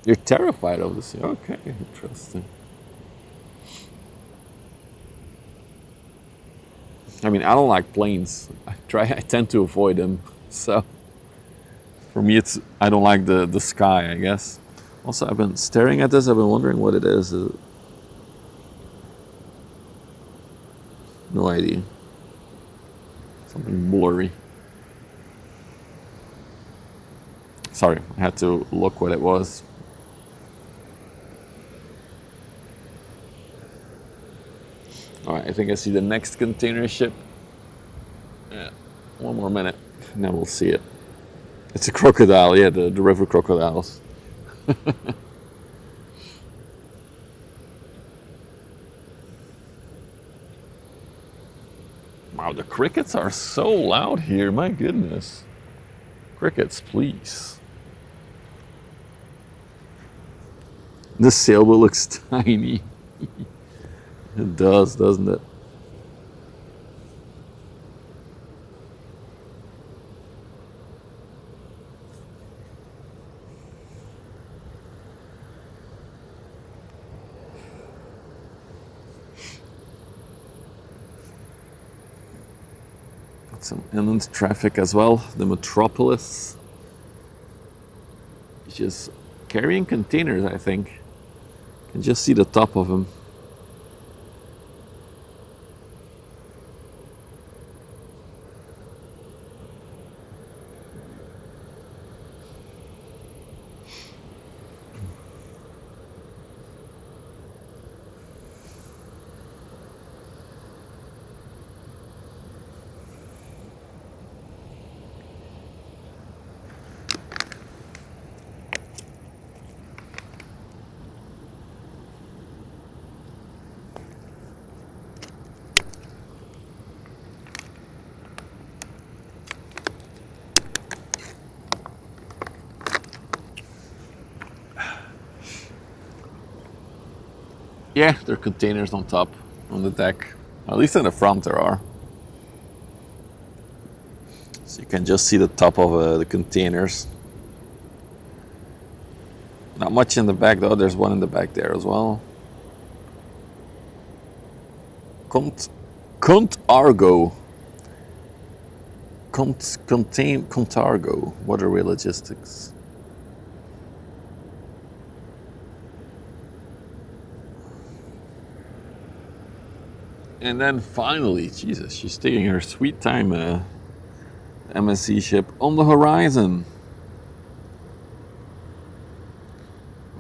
You're terrified of the sea. Okay, interesting. I mean, I don't like planes. I tend to avoid them, so. For me, I don't like the sky, I guess. Also, I've been staring at this. I've been wondering what it is. No idea. Something blurry. Sorry, I had to look what it was. All right, I think I see the next container ship. Yeah, one more minute, and then we'll see it. It's a crocodile, yeah, the river crocodiles. Wow, the crickets are so loud here, my goodness. Crickets, please. This sailboat looks tiny. It does, doesn't it? Some inland traffic as well. The metropolis. It's just carrying containers, I think. You can just see the top of them. Yeah, there are containers on top, on the deck. At least in the front there are. So you can just see the top of the containers. Not much in the back though, there's one in the back there as well. Contargo. Contargo. Waterway Logistics. And then finally, Jesus, she's taking her sweet time, MSC ship on the horizon.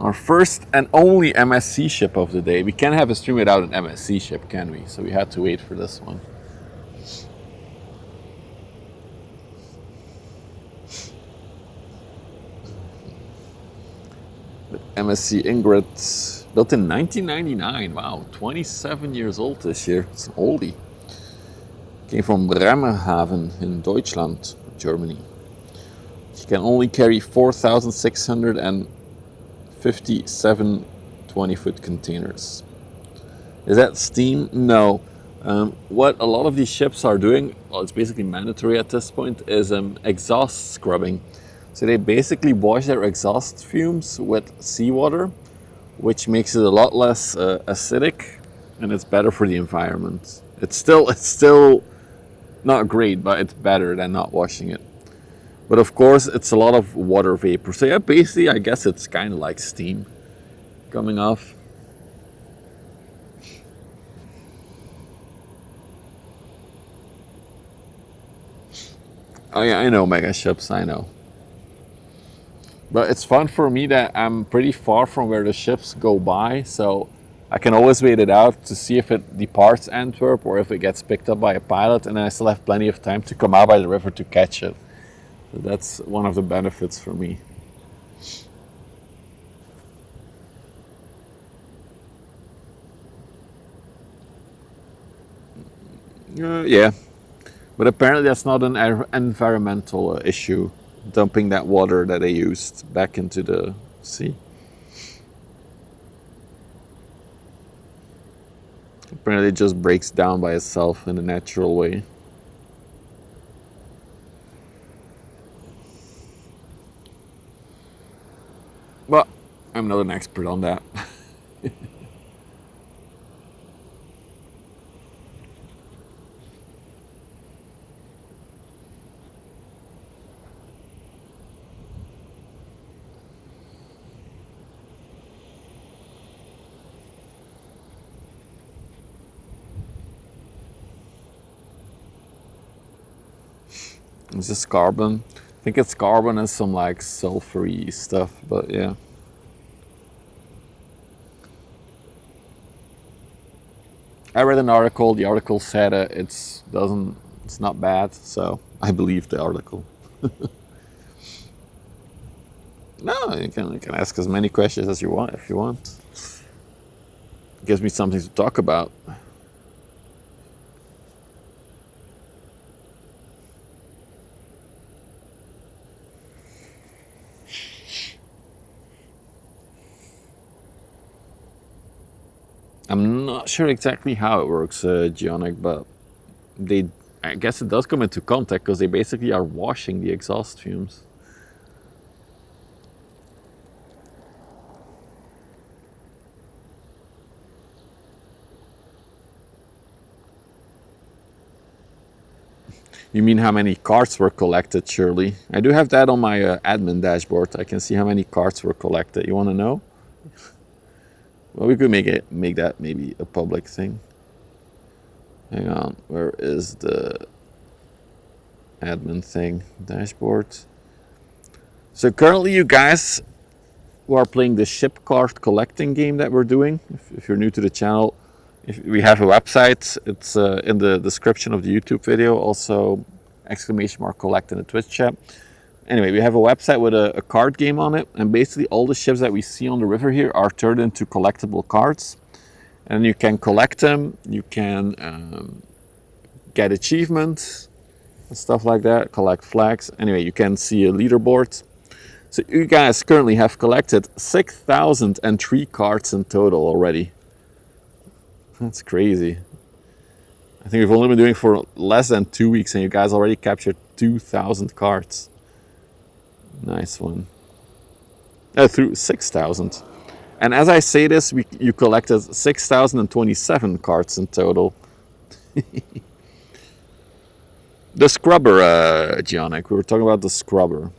Our first and only MSC ship of the day. We can't have a stream without an MSC ship, can we? So we had to wait for this one. The MSC Ingrid. Built in 1999, wow, 27 years old this year, it's an oldie. Came from Bremerhaven in Deutschland, Germany. She can only carry 4,657 20-foot containers. Is that steam? No. What a lot of these ships are doing, well, it's basically mandatory at this point, is exhaust scrubbing. So they basically wash their exhaust fumes with seawater, which makes it a lot less acidic, and it's better for the environment. It's still not great, but it's better than not washing it. But of course, it's a lot of water vapor. So yeah, basically, I guess it's kind of like steam coming off. Oh yeah, I know mega ships, I know. But it's fun for me that I'm pretty far from where the ships go by, so I can always wait it out to see if it departs Antwerp or if it gets picked up by a pilot, and then I still have plenty of time to come out by the river to catch it. So that's one of the benefits for me. Yeah, but apparently that's not an environmental issue, dumping that water that they used back into the sea. Apparently it just breaks down by itself in a natural way. But I'm not an expert on that. It's just carbon. I think it's carbon and some like sulfury stuff, but yeah. I read an article. The article said it's not bad, so I believe the article. No, you can ask as many questions as you want if you want. It gives me something to talk about. I'm not sure exactly how it works, Geonic, but I guess it does come into contact because they basically are washing the exhaust fumes. You mean how many cards were collected, Shirley? I do have that on my admin dashboard. I can see how many cards were collected. You want to know? Well, we could make that maybe a public thing. Hang on, where is the admin thing? Dashboard. So currently, you guys who are playing the ship card collecting game that we're doing, if you're new to the channel, we have a website. It's in the description of the YouTube video. Also, !collect in the Twitch chat. Anyway, we have a website with a card game on it, and basically all the ships that we see on the river here are turned into collectible cards, and you can collect them. You can get achievements and stuff like that. Collect flags. Anyway, you can see a leaderboard. So you guys currently have collected 6,003 cards in total already. That's crazy. I think we've only been doing it for less than 2 weeks and you guys already captured 2,000 cards. Nice one. Through 6,000. And as I say this, you collected 6,027 cards in total. The scrubber, Giannick. We were talking about the scrubber.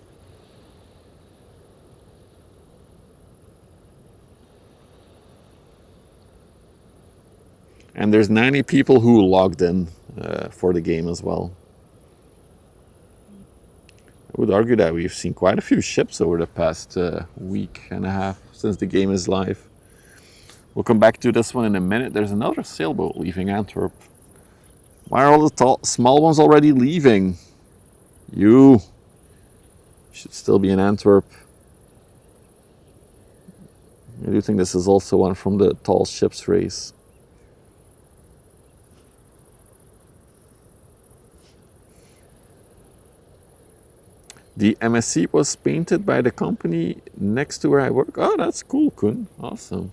And there's 90 people who logged in for the game as well. I would argue that we've seen quite a few ships over the past week and a half since the game is live. We'll come back to this one in a minute. There's another sailboat leaving Antwerp. Why are all the small ones already leaving? You should still be in Antwerp. I do think this is also one from the tall ships race. The MSC was painted by the company next to where I work. Oh, that's cool, Kun. Awesome.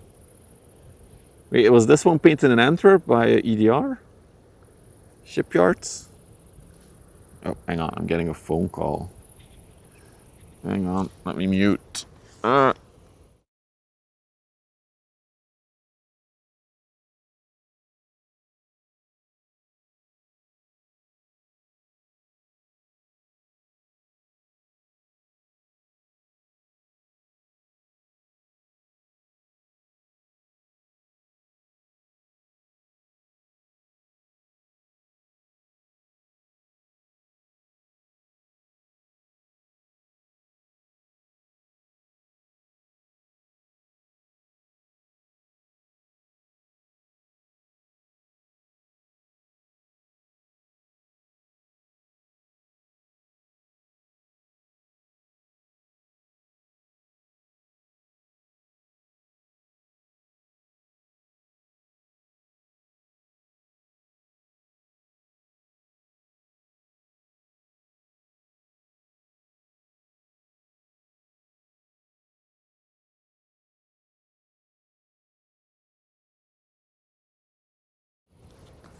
Wait, was this one painted in Antwerp by EDR? Shipyards? Oh, hang on. I'm getting a phone call. Hang on. Let me mute.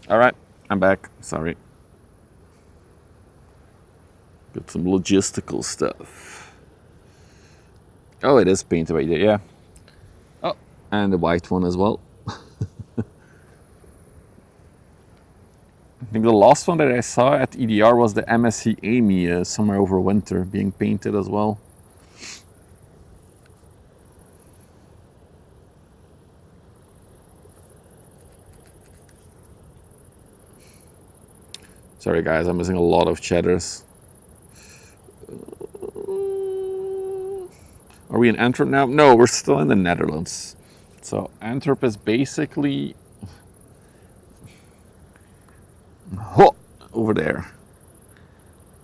All right, I'm back. Sorry. Got some logistical stuff. Oh, it is painted right there, yeah. Oh, and the white one as well. I think the last one that I saw at EDR was the MSC Amy somewhere over winter being painted as well. Sorry guys, I'm missing a lot of cheddars. Are we in Antwerp now? No, we're still in the Netherlands. So Antwerp is basically over there.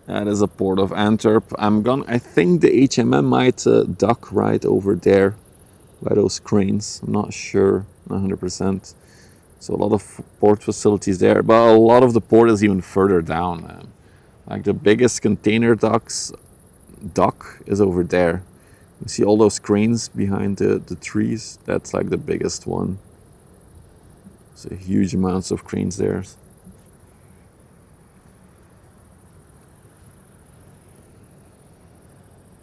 That is a port of Antwerp. I think the HMM might dock right over there by those cranes. I'm not sure, 100%. So a lot of port facilities there, but a lot of the port is even further down. Like the biggest container dock is over there. You see all those cranes behind the trees? That's like the biggest one. So huge amounts of cranes there.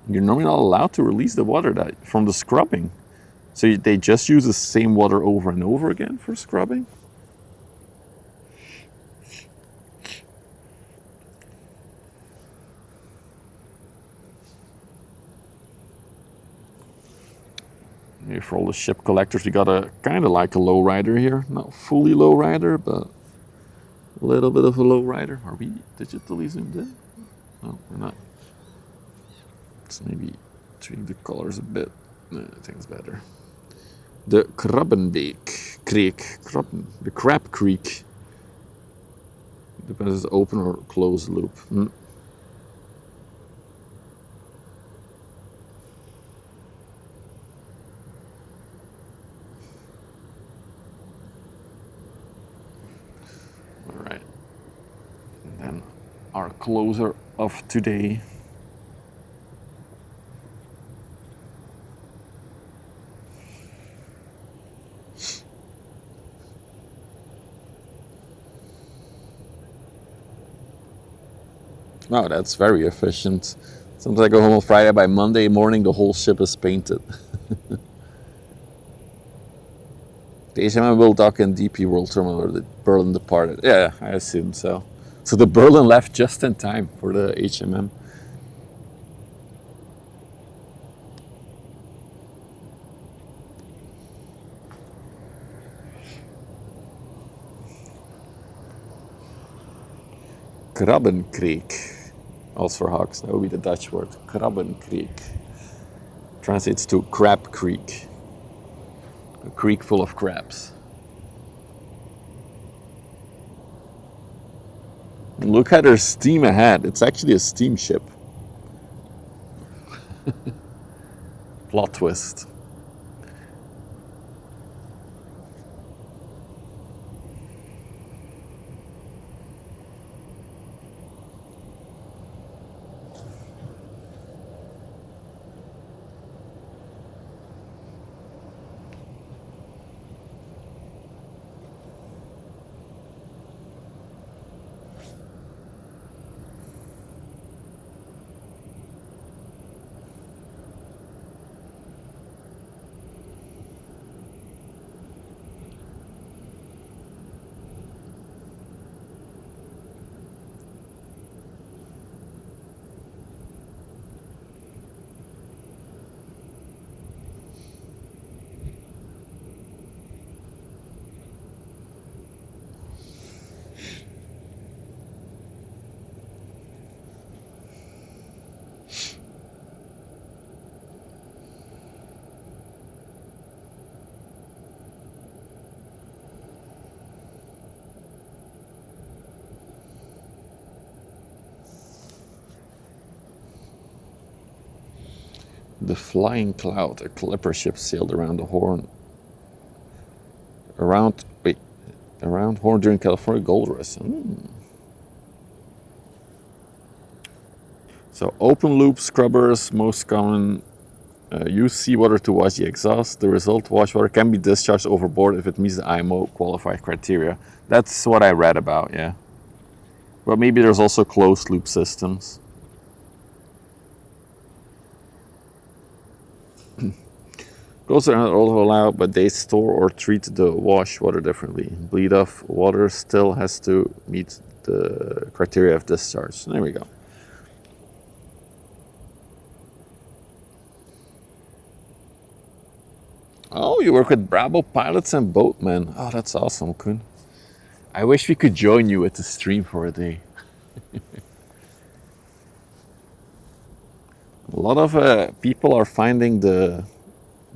You're normally not allowed to release the water from the scrubbing. So they just use the same water over and over again for scrubbing? Here for all the ship collectors, we got a kind of like a lowrider here. Not fully lowrider, but a little bit of a lowrider. Are we digitally zoomed in? No, we're not. Let's maybe tweak the colors a bit. No, I think it's better. The Krabbenbeek Creek. The Crab Creek. Depends if it's open or closed loop. Alright. And then our closer of today. Wow, that's very efficient. Sometimes I go home on Friday, by Monday morning the whole ship is painted. The HMM will dock in DP World Terminal, or the Berlin departed. Yeah, I assume so. So the Berlin left just in time for the HMM. Krabbenkreek. Also for hogs, that would be the Dutch word. Krabbenkreek. Translates to Crab Creek. A creek full of crabs. Look at her steam ahead. It's actually a steamship. Plot twist. The Flying Cloud, a clipper ship, sailed around the Horn. Around Horn during California gold rush. So open loop scrubbers, most common. Use seawater to wash the exhaust. The result, wash water can be discharged overboard if it meets the IMO qualified criteria. That's what I read about, yeah. But maybe there's also closed loop systems. Closed are not also allowed, but they store or treat the wash water differently. Bleed off water still has to meet the criteria of discharge. There we go. Oh, you work with Bravo pilots and boatmen. Oh, that's awesome, Koen. I wish we could join you at the stream for a day. A lot of people are finding the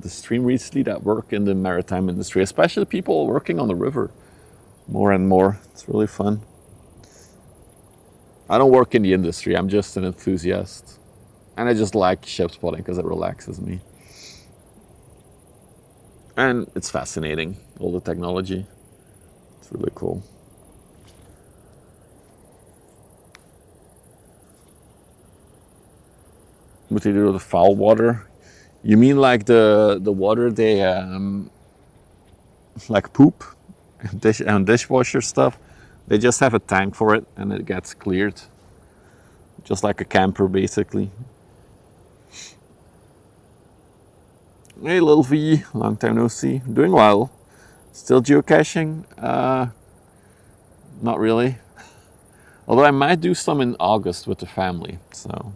stream recently that work in the maritime industry, especially people working on the river more and more. It's really fun. I don't work in the industry, I'm just an enthusiast. And I just like ship spotting because it relaxes me. And it's fascinating, all the technology. It's really cool. What they do with the foul water? You mean like the water they like poop and dishwasher stuff? They just have a tank for it and it gets cleared, just like a camper basically. Hey, little V, long time no see. Doing well. Still geocaching? Not really. Although I might do some in August with the family. So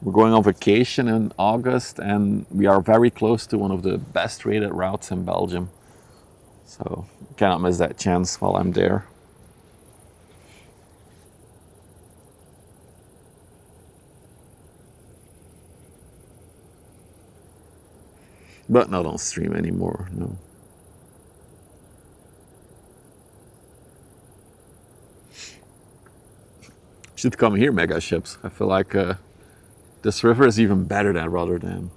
We're going on vacation in August, and we are very close to one of the best rated routes in Belgium. So cannot miss that chance while I'm there. But not on stream anymore, no. Should come here, mega ships. I feel like this river is even better than Rotterdam.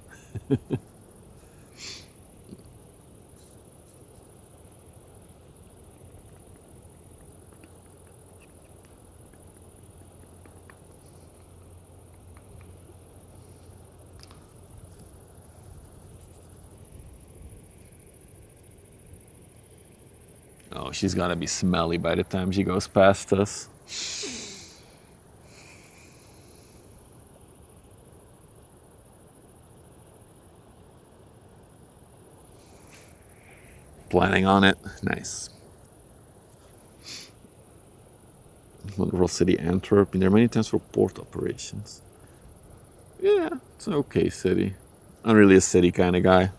Oh, she's gonna be smelly by the time she goes past us. Planning on it. Nice. Wonderful city, Antwerp. Been there many times for port operations. Yeah, it's an okay city. I'm really a city kind of guy.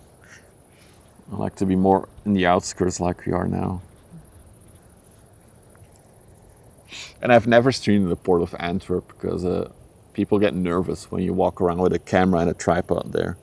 I like to be more in the outskirts like we are now. And I've never streamed in the port of Antwerp because people get nervous when you walk around with a camera and a tripod there.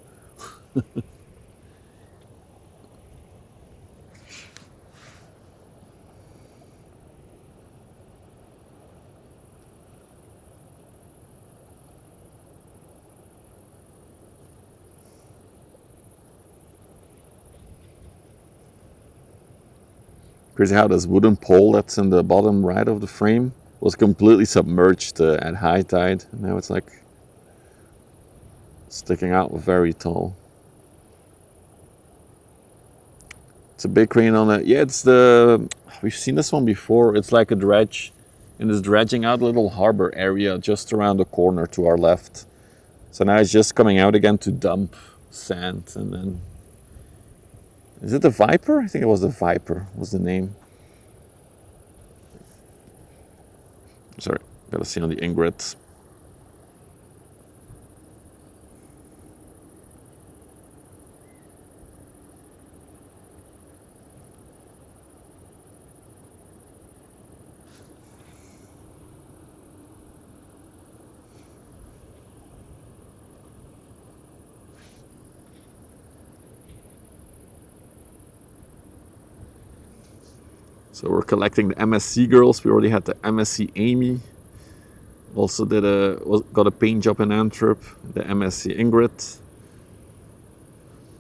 Crazy how this wooden pole that's in the bottom right of the frame was completely submerged at high tide. And now it's like sticking out very tall. It's a big crane on it. Yeah, we've seen this one before. It's like a dredge, and it's dredging out a little harbor area just around the corner to our left. So now it's just coming out again to dump sand, and then is it the Viper? I think it was the Viper was the name. Sorry, gotta see on the Ingrid. So we're collecting the MSC girls. We already had the MSC Amy. Also got a paint job in Antwerp. The MSC Ingrid.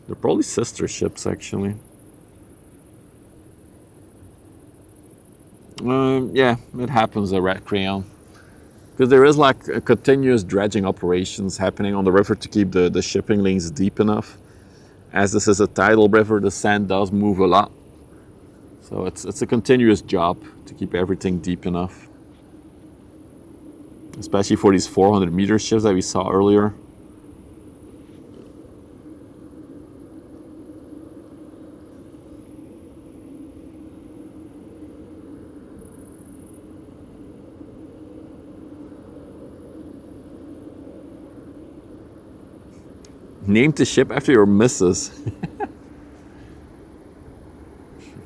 They're probably sister ships actually. Yeah, it happens at Red Crayon. Because there is like a continuous dredging operations happening on the river to keep the shipping lanes deep enough. As this is a tidal river, the sand does move a lot. So it's a continuous job to keep everything deep enough. Especially for these 400 meter ships that we saw earlier. Named the ship after your missus.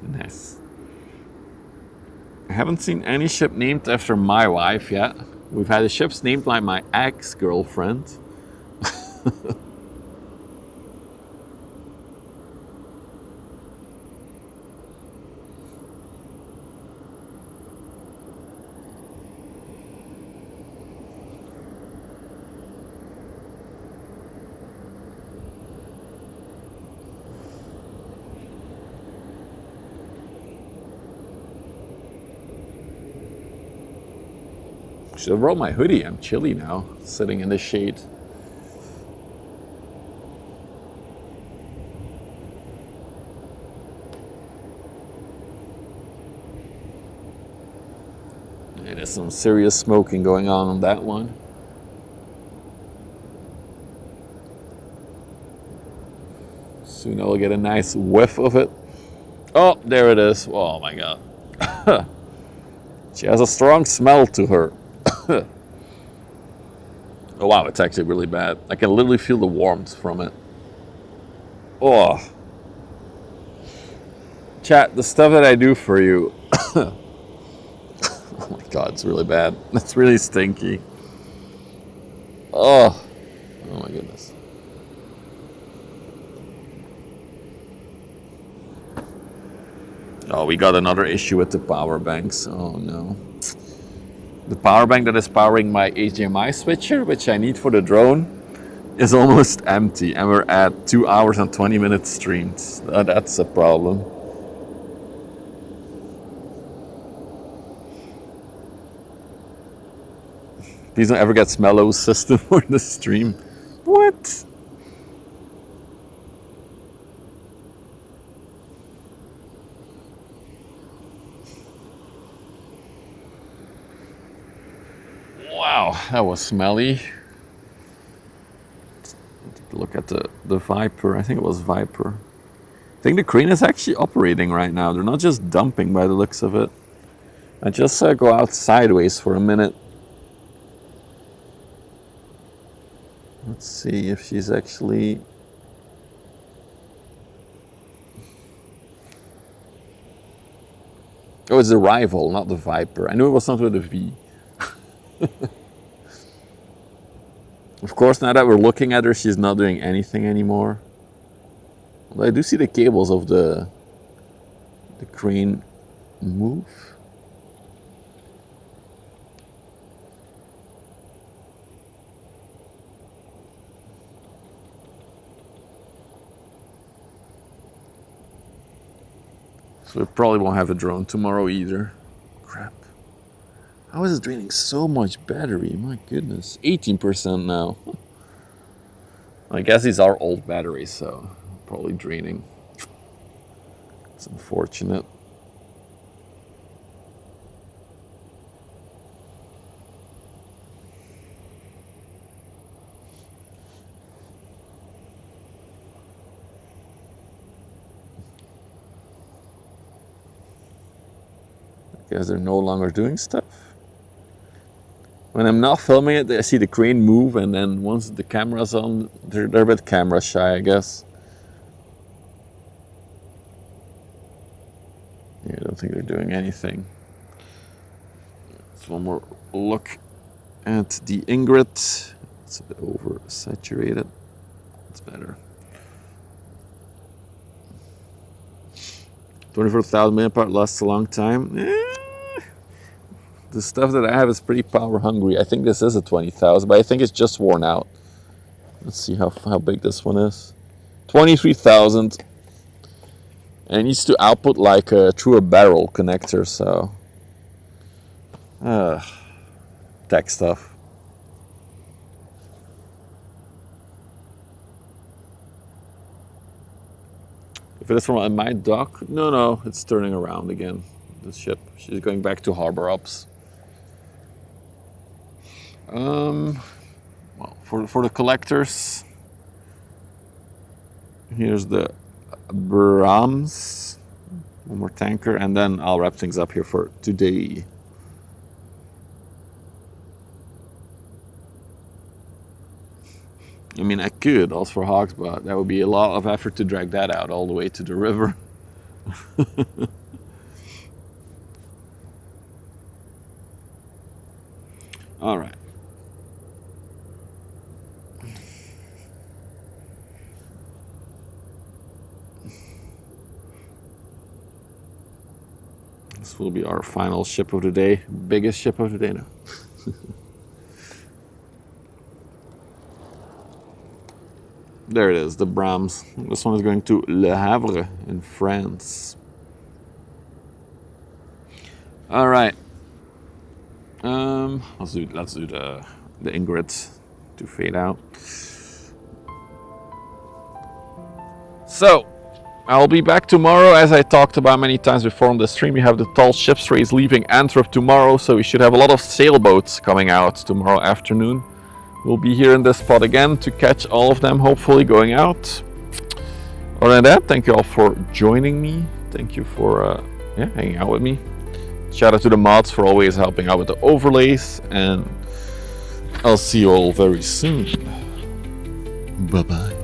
Nice. I haven't seen any ship named after my wife yet. We've had the ships named by my ex-girlfriend. Should have brought my hoodie. I'm chilly now, sitting in the shade. There's some serious smoking going on that one. Soon I'll get a nice whiff of it. Oh, there it is. Oh my God. She has a strong smell to her. Oh wow, it's actually really bad. I can literally feel the warmth from it. Oh. Chat, the stuff that I do for you. Oh my god, it's really bad. It's really stinky. Oh. Oh my goodness. Oh, we got another issue with the power banks. Oh no. The power bank that is powering my HDMI switcher, which I need for the drone, is almost empty, and we're at 2 hours and 20 minutes streamed. That's a problem. Please don't ever get Smello's system for the stream. What? Wow, that was smelly. Look at the Viper. I think it was Viper. I think the crane is actually operating right now. They're not just dumping by the looks of it. I just go out sideways for a minute. Let's see if she's actually... Oh, it's the Rival, not the Viper. I knew it was something with a V. Of course, now that we're looking at her, she's not doing anything anymore. But I do see the cables of the crane move. So we probably won't have a drone tomorrow either. Crap. How is it draining so much battery? My goodness. 18% now. I guess these are old batteries, so probably draining. It's unfortunate. I guess they're no longer doing stuff. When I'm not filming it, I see the crane move, and then once the camera's on, they're a bit camera shy, I guess. Yeah, I don't think they're doing anything. Let's one more look at the Ingrid. It's a bit oversaturated. It's better. 24,000 milliamp lasts a long time. The stuff that I have is pretty power hungry. I think this is a 20,000, but I think it's just worn out. Let's see how big this one is. 23,000. And it needs to output like through a barrel connector, so. Tech stuff. If it is from my dock, no, it's turning around again. The ship, she's going back to harbor ops. Well, for the collectors, here's the Brahms, one more tanker, and then I'll wrap things up here for today. I mean, I could also for hogs, but that would be a lot of effort to drag that out all the way to the river. All right. This will be our final ship of the day, biggest ship of the day now. There it is, the Brahms. This one is going to Le Havre in France. All right. Let's do the Ingrid to fade out. So, I'll be back tomorrow. As I talked about many times before on the stream, we have the tall ships race leaving Antwerp tomorrow, so we should have a lot of sailboats coming out tomorrow afternoon. We'll be here in this spot again to catch all of them, hopefully going out. Other than that, thank you all for joining me. Thank you for hanging out with me. Shout out to the mods for always helping out with the overlays. And I'll see you all very soon. Bye bye.